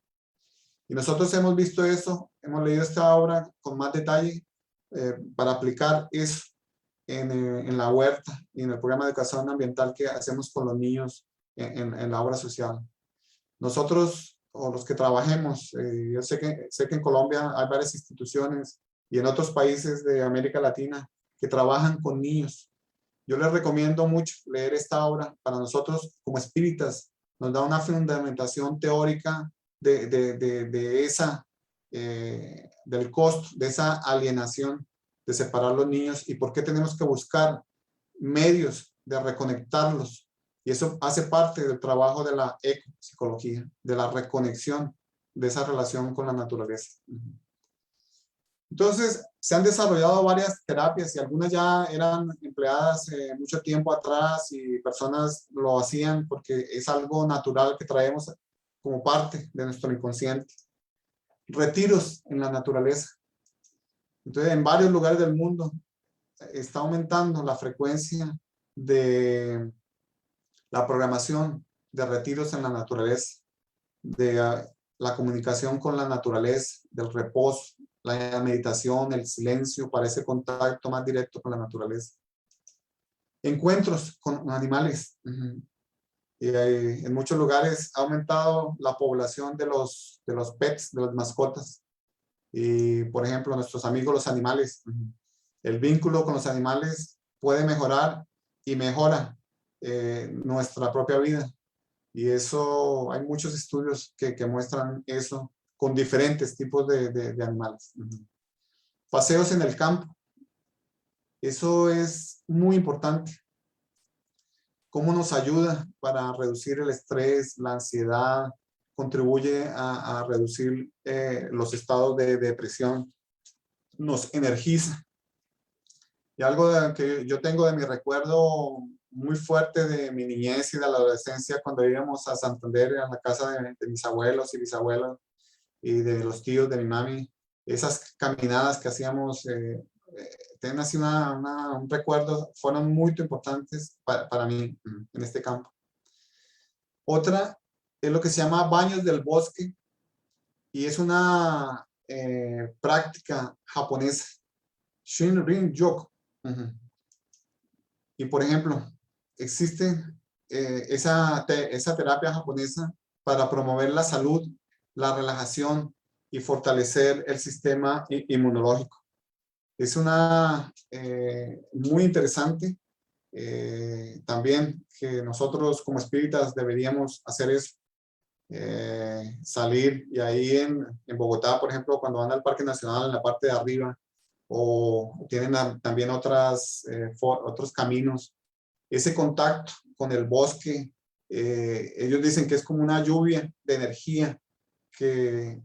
Y nosotros hemos visto eso, hemos leído esta obra con más detalle para aplicar eso en la huerta y en el programa de educación ambiental que hacemos con los niños en la obra social. Nosotros, o los que trabajemos, yo sé que en Colombia hay varias instituciones y en otros países de América Latina que trabajan con niños. Yo les recomiendo mucho leer esta obra. Para nosotros, como espíritas, nos da una fundamentación teórica de esa, del costo, de esa alienación, de separar los niños y por qué tenemos que buscar medios de reconectarlos. Y eso hace parte del trabajo de la ecopsicología, de la reconexión de esa relación con la naturaleza. Entonces, se han desarrollado varias terapias y algunas ya eran empleadas mucho tiempo atrás y personas lo hacían porque es algo natural que traemos como parte de nuestro inconsciente. Retiros en la naturaleza. Entonces, en varios lugares del mundo está aumentando la frecuencia de la programación de retiros en la naturaleza, de la comunicación con la naturaleza, del reposo, la meditación, el silencio, para ese contacto más directo con la naturaleza. Encuentros con animales. Y en muchos lugares ha aumentado la población de los pets, de las mascotas. Y, por ejemplo, nuestros amigos los animales. El vínculo con los animales puede mejorar y mejora nuestra propia vida. Y eso, hay muchos estudios que muestran eso con diferentes tipos de animales. Paseos en el campo. Eso es muy importante. Cómo nos ayuda para reducir el estrés, la ansiedad, contribuye a reducir los estados de depresión, nos energiza. Y algo que yo tengo de mi recuerdo muy fuerte de mi niñez y de la adolescencia, cuando íbamos a Santander, a la casa de mis abuelos y bisabuelos y de los tíos de mi mami, esas caminadas que hacíamos, tienen así un recuerdo, fueron muy importantes para mí en este campo. Otra es lo que se llama baños del bosque, y es una práctica japonesa, Shinrin-yoku. Y por ejemplo, existe esa terapia japonesa para promover la salud, la relajación y fortalecer el sistema inmunológico. Es una muy interesante también, que nosotros como espíritas deberíamos hacer eso. Salir, y ahí en Bogotá, por ejemplo, cuando van al Parque Nacional en la parte de arriba, o tienen también otros caminos, ese contacto con el bosque, ellos dicen que es como una lluvia de energía que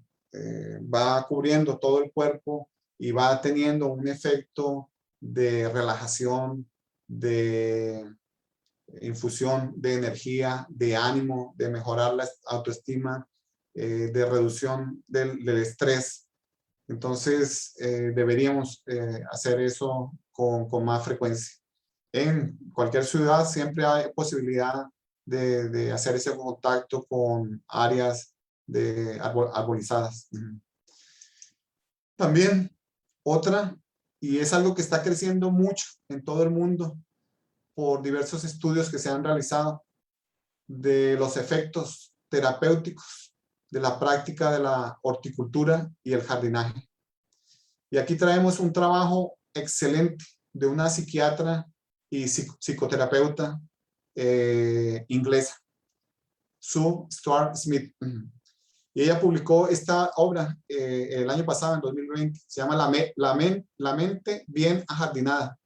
va cubriendo todo el cuerpo y va teniendo un efecto de relajación, de infusión de energía, de ánimo, de mejorar la autoestima, de reducción del estrés. Entonces, deberíamos hacer eso con más frecuencia. En cualquier ciudad siempre hay posibilidad de hacer ese contacto con áreas arborizadas. También otra, y es algo que está creciendo mucho en todo el mundo, por diversos estudios que se han realizado de los efectos terapéuticos de la práctica de la horticultura y el jardinaje. Y aquí traemos un trabajo excelente de una psiquiatra y psicoterapeuta inglesa, Sue Stuart Smith. Y ella publicó esta obra el año pasado, en 2020. Se llama La mente bien ajardinada.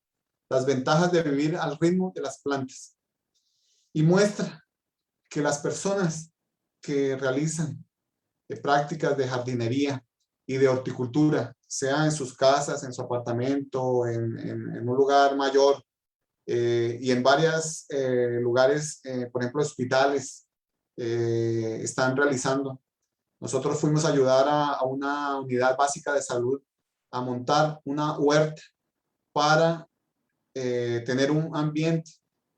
Las ventajas de vivir al ritmo de las plantas. Y muestra que las personas que realizan prácticas de jardinería y de horticultura, sea en sus casas, en su apartamento, en un lugar mayor, y en varios lugares, por ejemplo, hospitales, están realizando. Nosotros fuimos a ayudar a una unidad básica de salud a montar una huerta para tener un ambiente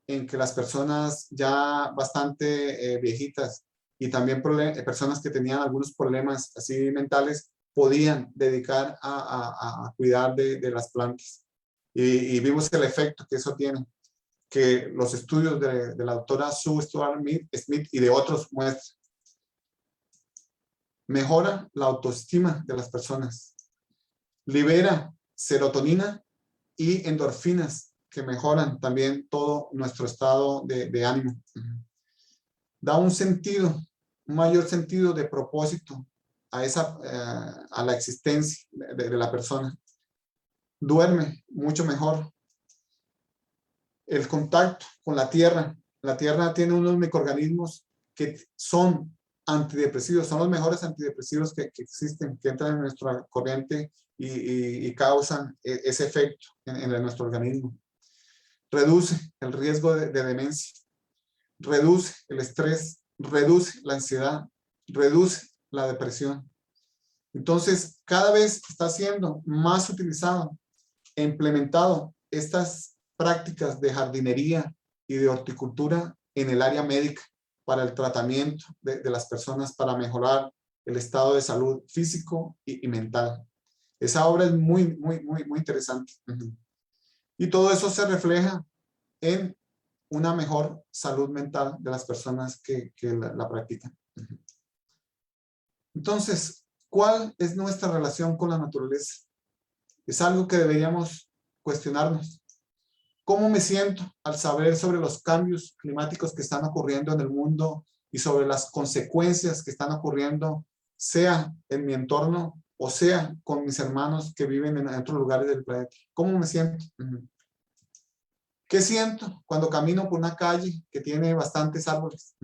en que las personas ya bastante viejitas y también personas que tenían algunos problemas así mentales podían dedicar a cuidar de las plantas. Y vimos el efecto que eso tiene, que los estudios de la doctora Sue Stuart Smith y de otros muestran. Mejora la autoestima de las personas, libera serotonina y endorfinas que mejoran también todo nuestro estado de ánimo. Da un sentido, un mayor sentido de propósito a la existencia de la persona. Duerme mucho mejor. El contacto con la tierra tiene unos microorganismos que son antidepresivos, son los mejores antidepresivos que existen, que entran en nuestra corriente y causan ese efecto en nuestro organismo. Reduce el riesgo de demencia, reduce el estrés, reduce la ansiedad, reduce la depresión. Entonces, cada vez está siendo más utilizado e implementado estas prácticas de jardinería y de horticultura en el área médica para el tratamiento de las personas, para mejorar el estado de salud físico y mental. Esa obra es muy interesante. Y todo eso se refleja en una mejor salud mental de las personas que la practican. Entonces, ¿cuál es nuestra relación con la naturaleza? Es algo que deberíamos cuestionarnos. ¿Cómo me siento al saber sobre los cambios climáticos que están ocurriendo en el mundo y sobre las consecuencias que están ocurriendo, sea en mi entorno o sea con mis hermanos que viven en otros lugares del planeta? ¿Cómo me siento? ¿Qué siento cuando camino por una calle que tiene bastantes árboles?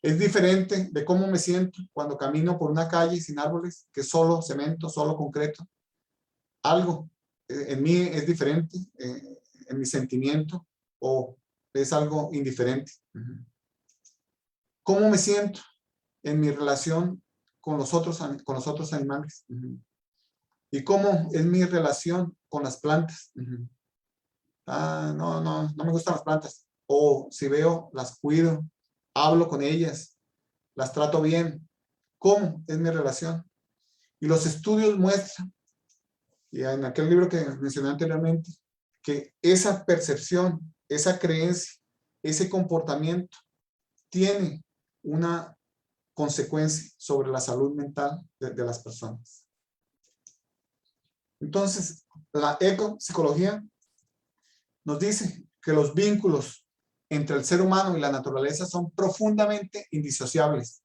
Es diferente de cómo me siento cuando camino por una calle sin árboles, que solo cemento, solo concreto. Algo en mí es diferente, en mi sentimiento, o es algo indiferente. ¿Cómo me siento en mi relación con los otros animales? ¿Y cómo es mi relación con las plantas? No me gustan las plantas. O si veo, las cuido, hablo con ellas, las trato bien. ¿Cómo es mi relación? Y los estudios muestran, y en aquel libro que mencioné anteriormente, que esa percepción, esa creencia, ese comportamiento tiene una consecuencia sobre la salud mental de las personas. Entonces, la ecopsicología nos dice que los vínculos entre el ser humano y la naturaleza son profundamente indisociables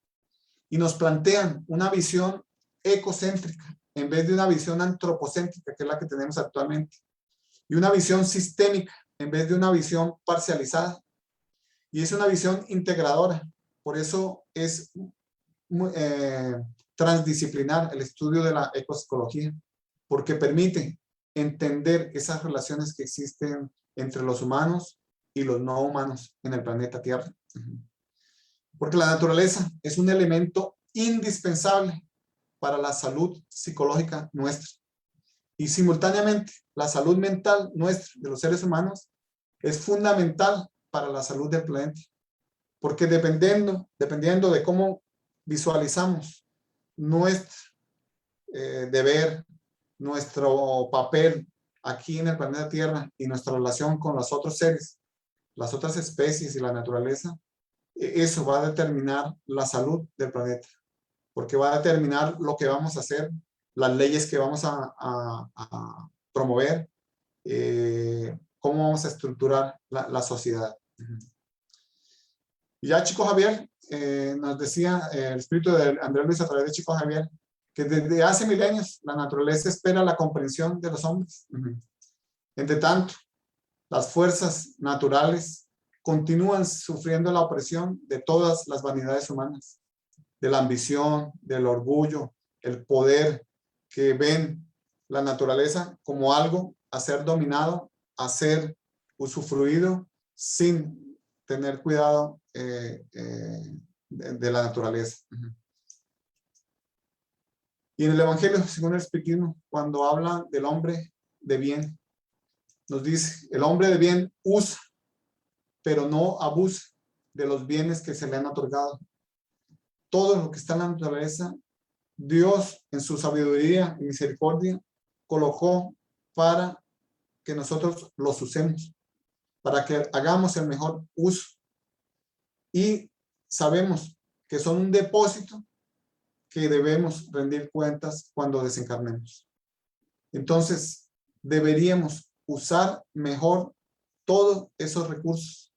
y nos plantean una visión ecocéntrica en vez de una visión antropocéntrica, que es la que tenemos actualmente, y una visión sistémica en vez de una visión parcializada. Y es una visión integradora. Por eso es transdisciplinar el estudio de la ecopsicología, porque permite entender esas relaciones que existen entre los humanos y los no humanos en el planeta Tierra. Porque la naturaleza es un elemento indispensable para la salud psicológica nuestra. Y simultáneamente, la salud mental nuestra, de los seres humanos, es fundamental para la salud del planeta. Porque dependiendo de cómo visualizamos nuestro deber, nuestro papel aquí en el planeta Tierra y nuestra relación con los otros seres, las otras especies y la naturaleza, eso va a determinar la salud del planeta, porque va a determinar lo que vamos a hacer, las leyes que vamos a promover, cómo vamos a estructurar la sociedad. Y ya Chico Javier nos decía, el espíritu de Andrés Luis a través de Chico Javier, que desde hace milenios la naturaleza espera la comprensión de los hombres. Entre tanto, las fuerzas naturales continúan sufriendo la opresión de todas las vanidades humanas, de la ambición, del orgullo, el poder, que ven la naturaleza como algo a ser dominado, a ser usufruido sin tener cuidado de la naturaleza. Y en el Evangelio, según el Espiritismo, cuando habla del hombre de bien, nos dice, el hombre de bien usa, pero no abusa de los bienes que se le han otorgado. Todo lo que está en la naturaleza, Dios en su sabiduría y misericordia colocó para que nosotros los usemos, para que hagamos el mejor uso. Y sabemos que son un depósito que debemos rendir cuentas cuando desencarnemos. Entonces, deberíamos usar mejor todos esos recursos.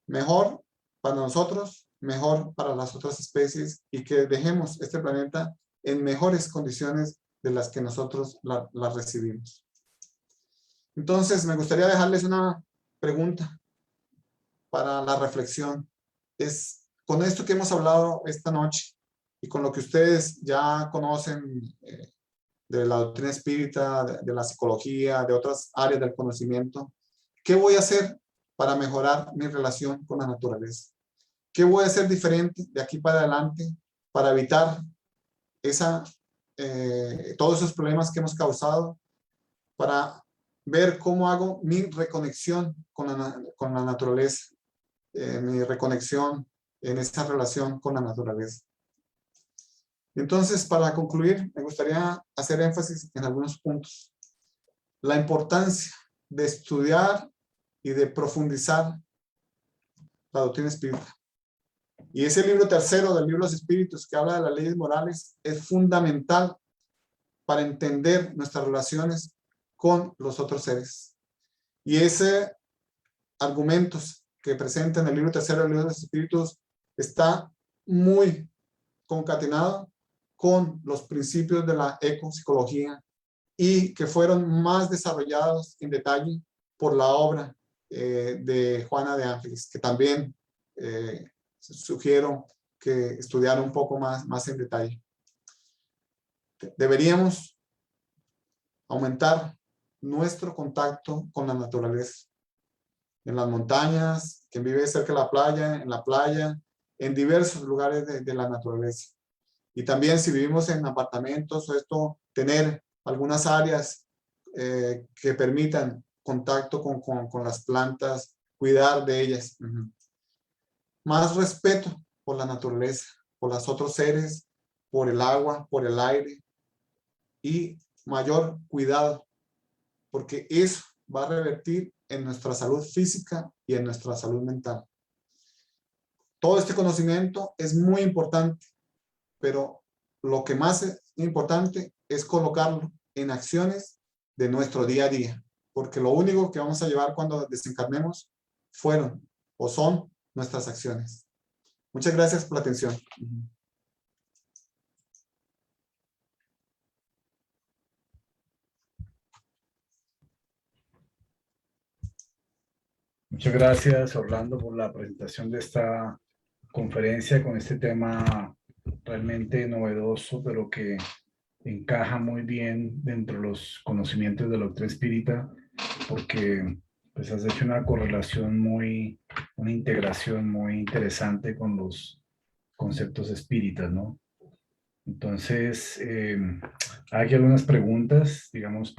Mejor para nosotros, mejor para las otras especies, y que dejemos este planeta en mejores condiciones de las que nosotros la recibimos. Entonces, me gustaría dejarles una pregunta para la reflexión. Es con esto que hemos hablado esta noche y con lo que ustedes ya conocen de la doctrina espírita, de la psicología, de otras áreas del conocimiento, ¿qué voy a hacer para mejorar mi relación con la naturaleza? ¿Qué voy a hacer diferente de aquí para adelante para evitar todos esos problemas que hemos causado, para ver cómo hago mi reconexión con la naturaleza, mi reconexión en esta relación con la naturaleza? Entonces, para concluir, me gustaría hacer énfasis en algunos puntos. La importancia de estudiar y de profundizar la doctrina espírita. Y ese libro tercero del libro de los espíritus, que habla de las leyes morales, es fundamental para entender nuestras relaciones con los otros seres. Y ese argumentos que presenta en el libro tercero del libro de los espíritus está muy concatenado con los principios de la ecopsicología, y que fueron más desarrollados en detalle por la obra de Juana de Ángeles, que también sugiero que estudiara un poco más en detalle. Deberíamos aumentar nuestro contacto con la naturaleza, en las montañas, quien vive cerca de la playa, en la playa, en diversos lugares de la naturaleza. Y también si vivimos en apartamentos, tener algunas áreas que permitan contacto con las plantas, cuidar de ellas. Más respeto por la naturaleza, por los otros seres, por el agua, por el aire, y mayor cuidado, porque eso va a revertir en nuestra salud física y en nuestra salud mental. Todo este conocimiento es muy importante, pero lo que más es importante es colocarlo en acciones de nuestro día a día, porque lo único que vamos a llevar cuando desencarnemos fueron o son nuestras acciones. Muchas gracias por la atención. Muchas gracias, Orlando, por la presentación de esta conferencia con este tema realmente novedoso, pero que encaja muy bien dentro de los conocimientos de la doctrina espírita, porque pues has hecho una correlación una integración muy interesante con los conceptos espíritas, ¿no? Entonces, hay aquí algunas preguntas, digamos,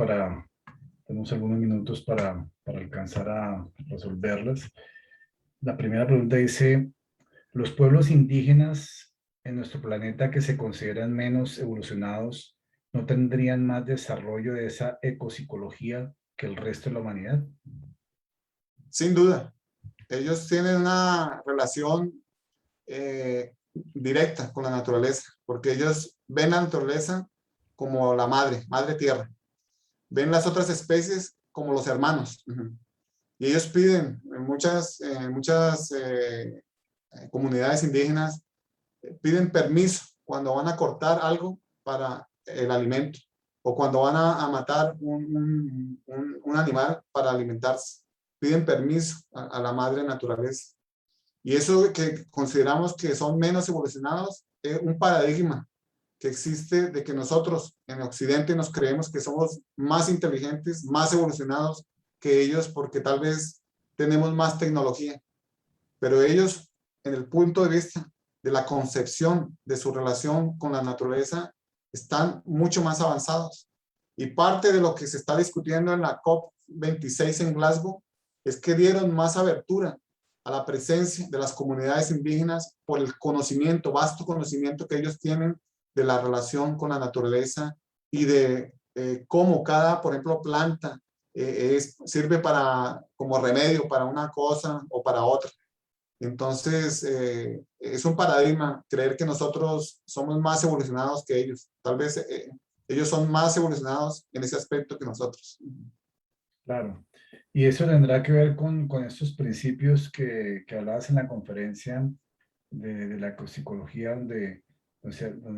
tenemos algunos minutos para alcanzar a resolverlas. La primera pregunta dice: ¿los pueblos indígenas en nuestro planeta que se consideran menos evolucionados no tendrían más desarrollo de esa ecopsicología que el resto de la humanidad. Sin duda. Ellos tienen una relación directa con la naturaleza, porque ellos ven la naturaleza como la madre tierra. Ven las otras especies como los hermanos. Y ellos piden, en muchas comunidades indígenas, piden permiso cuando van a cortar algo para el alimento o cuando van a matar un animal para alimentarse. Piden permiso a la madre naturaleza. Y eso que consideramos que son menos evolucionados es un paradigma que existe de que nosotros en Occidente nos creemos que somos más inteligentes, más evolucionados que ellos porque tal vez tenemos más tecnología. Pero ellos, en el punto de vista de la concepción de su relación con la naturaleza, están mucho más avanzados. Y parte de lo que se está discutiendo en la COP26 en Glasgow es que dieron más abertura a la presencia de las comunidades indígenas por el conocimiento, vasto conocimiento que ellos tienen de la relación con la naturaleza y de cómo cada, por ejemplo, planta sirve como remedio para una cosa o para otra. Entonces, es un paradigma creer que nosotros somos más evolucionados que ellos. Tal vez ellos son más evolucionados en ese aspecto que nosotros. Claro. Y eso tendrá que ver con estos principios que hablabas en la conferencia de la ecopsicología, donde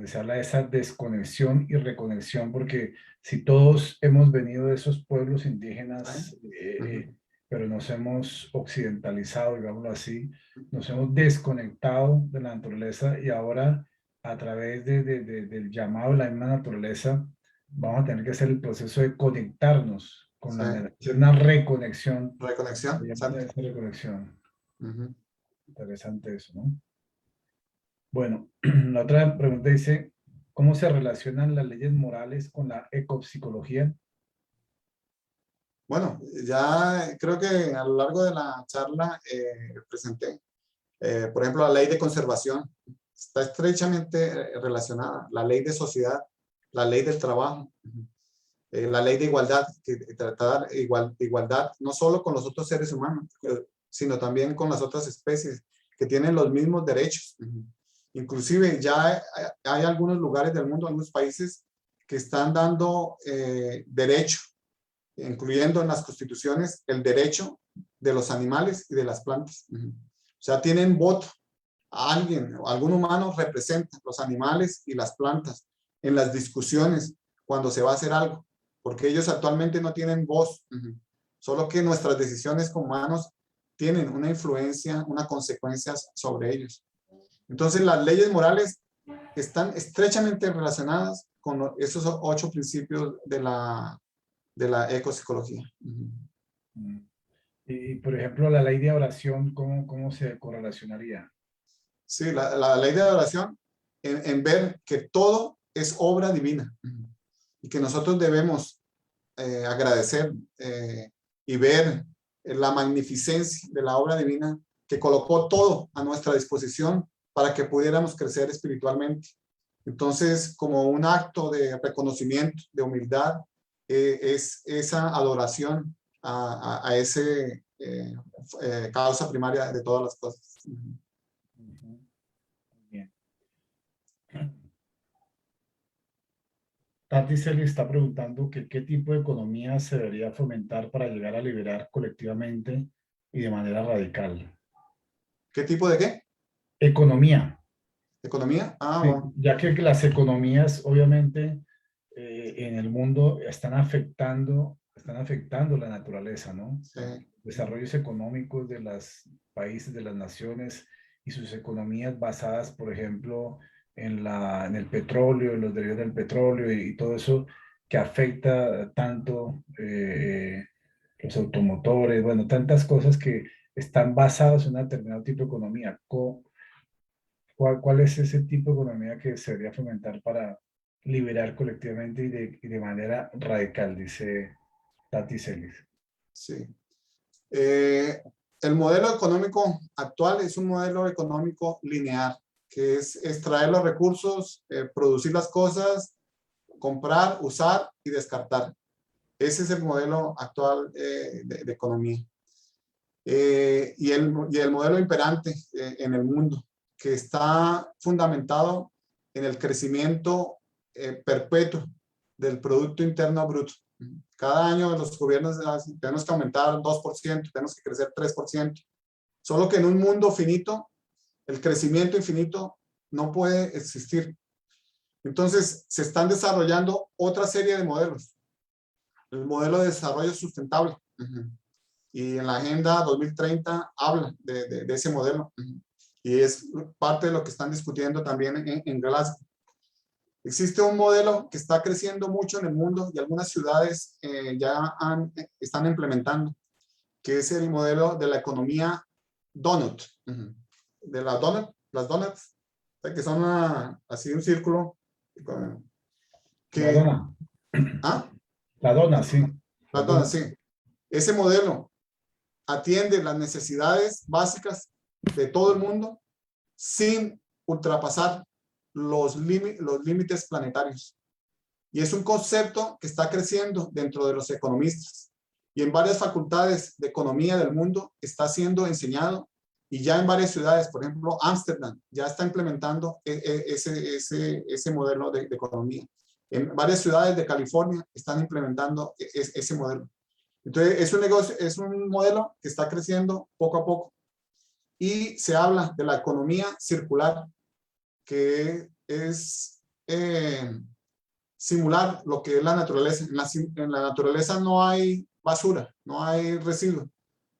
se habla de esa desconexión y reconexión, porque si todos hemos venido de esos pueblos indígenas, pero nos hemos occidentalizado, digámoslo así, nos hemos desconectado de la naturaleza y ahora a través del llamado de la misma naturaleza, vamos a tener que hacer el proceso de conectarnos con la naturaleza, una reconexión. Reconexión. Esa reconexión. Uh-huh. Interesante eso, ¿no? Bueno, la otra pregunta dice, ¿cómo se relacionan las leyes morales con la ecopsicología? Bueno, ya creo que a lo largo de la charla presenté, por ejemplo, la ley de conservación está estrechamente relacionada, la ley de sociedad, la ley del trabajo, la ley de igualdad, que trata de igualdad no solo con los otros seres humanos, sino también con las otras especies que tienen los mismos derechos. Inclusive ya hay algunos lugares del mundo, algunos países que están dando derecho, incluyendo en las constituciones, el derecho de los animales y de las plantas. O sea, tienen voto. Alguien, algún humano representa los animales y las plantas en las discusiones cuando se va a hacer algo, porque ellos actualmente no tienen voz. Solo que nuestras decisiones como humanos tienen una influencia, una consecuencia sobre ellos. Entonces, las leyes morales están estrechamente relacionadas con esos 8 principios de la ecopsicología. Y, por ejemplo, la ley de oración, ¿cómo se correlacionaría? Sí, la ley de oración, en ver que todo es obra divina y que nosotros debemos agradecer y ver la magnificencia de la obra divina que colocó todo a nuestra disposición para que pudiéramos crecer espiritualmente. Entonces, como un acto de reconocimiento, de humildad, es esa adoración a ese causa primaria de todas las cosas. Bien. Tati se le está preguntando que qué tipo de economía se debería fomentar para llegar a liberar colectivamente y de manera radical. ¿Qué tipo de qué? Economía. ¿Economía? Ah, Sí, bueno. ya que las economías obviamente en el mundo están afectando la naturaleza, ¿no? Sí. Desarrollos económicos de los países, de las naciones y sus economías basadas, por ejemplo, en el petróleo, en los derivados del petróleo y todo eso que afecta tanto los automotores, bueno, tantas cosas que están basadas en un determinado tipo de economía. ¿Cuál es ese tipo de economía que se debería fomentar para liberar colectivamente y de manera radical? Dice Tati Celis. Sí. El modelo económico actual es un modelo económico lineal, que es extraer los recursos, producir las cosas, comprar, usar y descartar. Ese es el modelo actual de economía. Y el modelo imperante en el mundo, que está fundamentado en el crecimiento perpetuo del Producto Interno Bruto. Cada año los gobiernos tenemos que aumentar 2%, tenemos que crecer 3%. Solo que en un mundo finito, el crecimiento infinito no puede existir. Entonces, se están desarrollando otra serie de modelos. El modelo de desarrollo sustentable. Y en la Agenda 2030 habla de ese modelo. Y es parte de lo que están discutiendo también en Glasgow. Existe un modelo que está creciendo mucho en el mundo y algunas ciudades están implementando, que es el modelo de la economía donut. De la donut, las donuts, que son así un círculo. La dona. ¿Ah? La dona, sí. Las donuts, sí. Ese modelo atiende las necesidades básicas de todo el mundo sin ultrapasar los límites planetarios. Y es un concepto que está creciendo dentro de los economistas. Y en varias facultades de economía del mundo está siendo enseñado. Y ya en varias ciudades, por ejemplo, Ámsterdam, ya está implementando ese modelo de economía. En varias ciudades de California están implementando ese modelo. Entonces, es un modelo que está creciendo poco a poco. Y se habla de la economía circular, que es simular lo que es la naturaleza. En la naturaleza no hay basura, no hay residuo,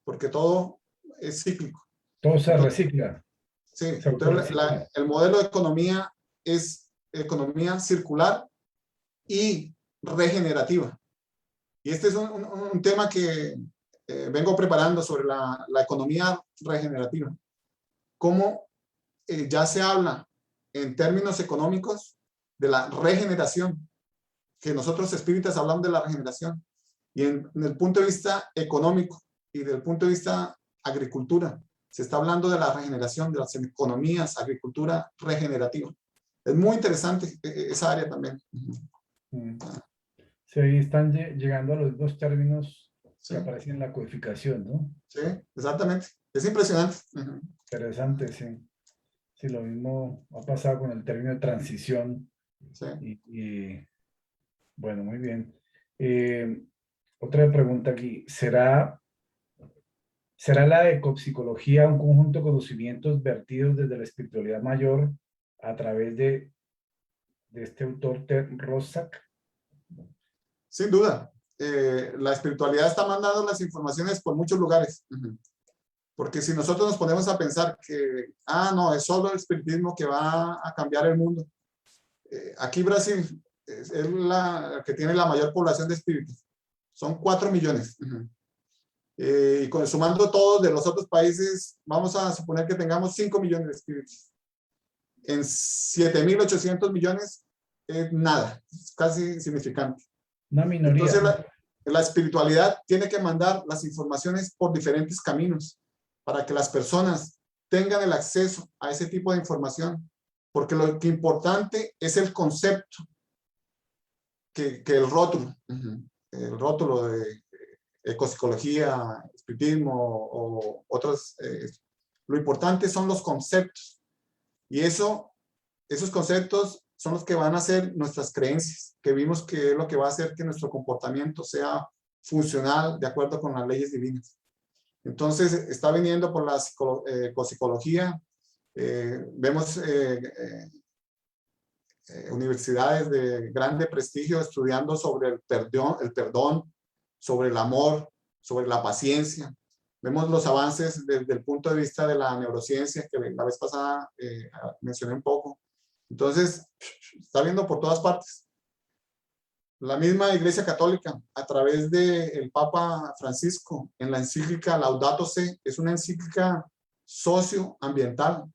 porque todo es cíclico. Todo se Entonces, recicla. sí, Se entonces autorrecicla. el modelo de economía es economía circular y regenerativa. Y este es un tema que vengo preparando sobre la economía regenerativa. Cómo ya se habla en términos económicos de la regeneración, que nosotros espíritas hablamos de la regeneración. Y en el punto de vista económico y del punto de vista agricultura, se está hablando de la regeneración de las economías, agricultura regenerativa. Es muy interesante esa área también. Sí, ahí están llegando a los dos términos Sí, que aparecen en la codificación, ¿no? sí, exactamente. Es impresionante. Interesante, sí. Sí, lo mismo ha pasado con el término de transición. Sí. Bueno, muy bien. Otra pregunta aquí. ¿Será la ecopsicología un conjunto de conocimientos vertidos desde la espiritualidad mayor a través de este autor Ted Rorschach? Sin duda. La espiritualidad está mandando las informaciones por muchos lugares. Porque si nosotros nos ponemos a pensar que, no, es solo el espiritismo que va a cambiar el mundo. Aquí Brasil es la que tiene la mayor población de espíritus. Son 4 millones. Y sumando todos de los otros países, vamos a suponer que tengamos 5 millones de espíritus. En 7.800 millones es nada, es casi insignificante. Una minoría. Entonces la espiritualidad tiene que mandar las informaciones por diferentes caminos para que las personas tengan el acceso a ese tipo de información. Porque lo que importante es el concepto que el rótulo. El rótulo de ecopsicología, espiritismo o otros. Lo importante son los conceptos. Y esos conceptos son los que van a ser nuestras creencias, que vimos que es lo que va a hacer que nuestro comportamiento sea funcional de acuerdo con las leyes divinas. Entonces, está viniendo por la ecopsicología. Vemos universidades de grande prestigio estudiando sobre el perdón, sobre el amor, sobre la paciencia. Vemos los avances desde el punto de vista de la neurociencia, que la vez pasada mencioné un poco. Entonces, está viendo por todas partes. La misma Iglesia Católica, a través del Papa Francisco, en la encíclica Laudato Si, es una encíclica socioambiental,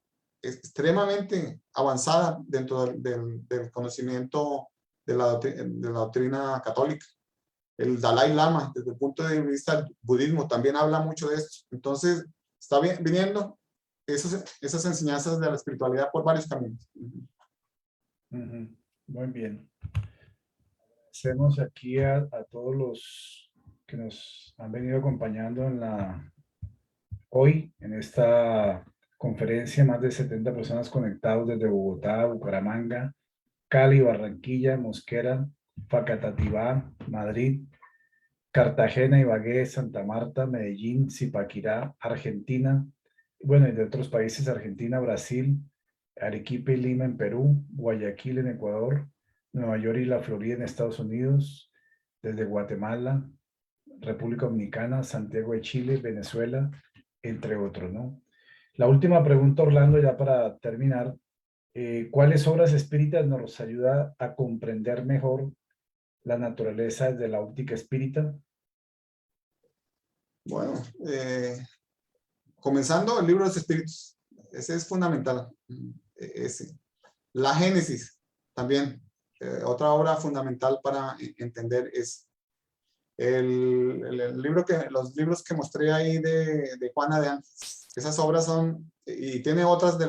extremadamente avanzada dentro del conocimiento de la doctrina católica. El Dalai Lama, desde el punto de vista del budismo, también habla mucho de esto. Entonces, está viniendo esas enseñanzas de la espiritualidad por varios caminos. Muy bien. Hacemos aquí a todos los que nos han venido acompañando hoy en esta conferencia, más de 70 personas conectados desde Bogotá, Bucaramanga, Cali, Barranquilla, Mosquera, Facatativá, Madrid, Cartagena, Ibagué, Santa Marta, Medellín, Zipaquirá, Argentina, bueno, y de otros países, Argentina, Brasil, Arequipa y Lima en Perú, Guayaquil en Ecuador, Nueva York y la Florida en Estados Unidos, desde Guatemala, República Dominicana, Santiago de Chile, Venezuela, entre otros, ¿no? La última pregunta, Orlando, ya para terminar, ¿cuáles obras espíritas nos ayuda a comprender mejor la naturaleza desde la óptica espírita? Bueno, comenzando el libro de los espíritus, ese es fundamental. Ese. La Génesis, también, otra obra fundamental para entender es los libros que mostré ahí de Juana de Ángeles. Esas obras son, y tiene otras de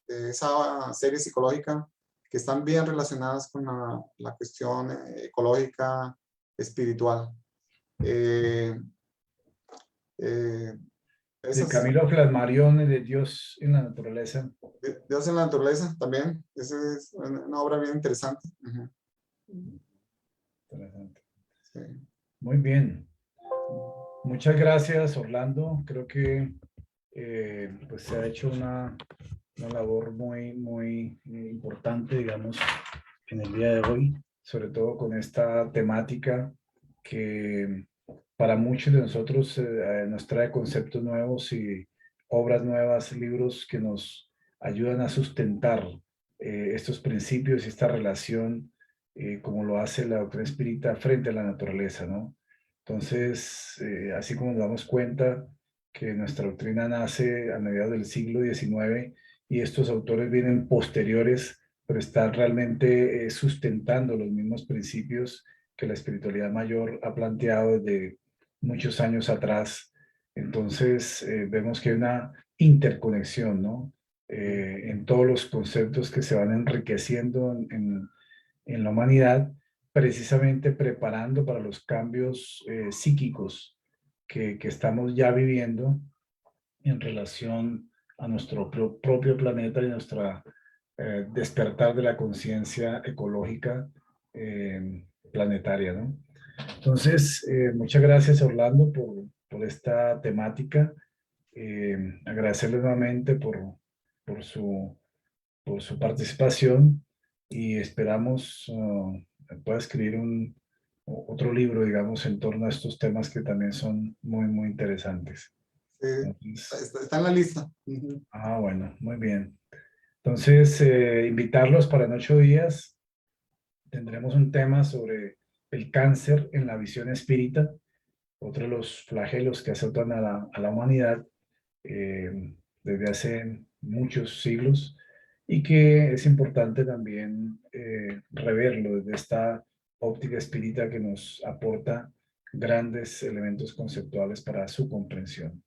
esa serie psicológica que están bien relacionadas con la cuestión ecológica, espiritual. De Esas, Camilo Flammarion, de Dios en la naturaleza. Dios en la naturaleza también, esa es una obra bien interesante. Interesante. Sí. Muy bien. Muchas gracias, Orlando. Creo que pues se ha hecho una labor muy importante, digamos, en el día de hoy, sobre todo con esta temática que para muchos de nosotros nos trae conceptos nuevos y obras nuevas, libros que nos ayudan a sustentar estos principios y esta relación, como lo hace la doctrina espírita frente a la naturaleza, ¿no? Entonces, así como nos damos cuenta que nuestra doctrina nace a mediados del siglo XIX y estos autores vienen posteriores, pero están realmente sustentando los mismos principios que la espiritualidad mayor ha planteado desde muchos años atrás. Entonces, vemos que hay una interconexión, ¿no? En todos los conceptos que se van enriqueciendo en la humanidad, precisamente preparando para los cambios psíquicos que estamos ya viviendo en relación a nuestro propio planeta y nuestra despertar de la conciencia ecológica planetaria, ¿no? Entonces, muchas gracias, Orlando, por esta temática. Agradecerle nuevamente por su participación y esperamos pueda escribir otro libro, digamos, en torno a estos temas que también son muy interesantes. Entonces, Está en la lista. bueno, muy bien. Entonces, invitarlos para en 8 días. Tendremos un tema sobre el cáncer en la visión espírita, otro de los flagelos que azotan a la humanidad desde hace muchos siglos y que es importante también reverlo desde esta óptica espírita que nos aporta grandes elementos conceptuales para su comprensión.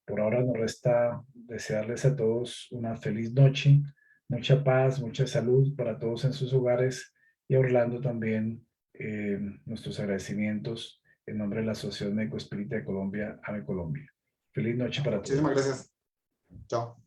Por ahora nos resta desearles a todos una feliz noche, mucha paz, mucha salud para todos en sus hogares y a Orlando también nuestros agradecimientos en nombre de la Asociación Médico Espírita de Colombia, AME Colombia. Feliz noche para todos. Muchísimas gracias. Chao.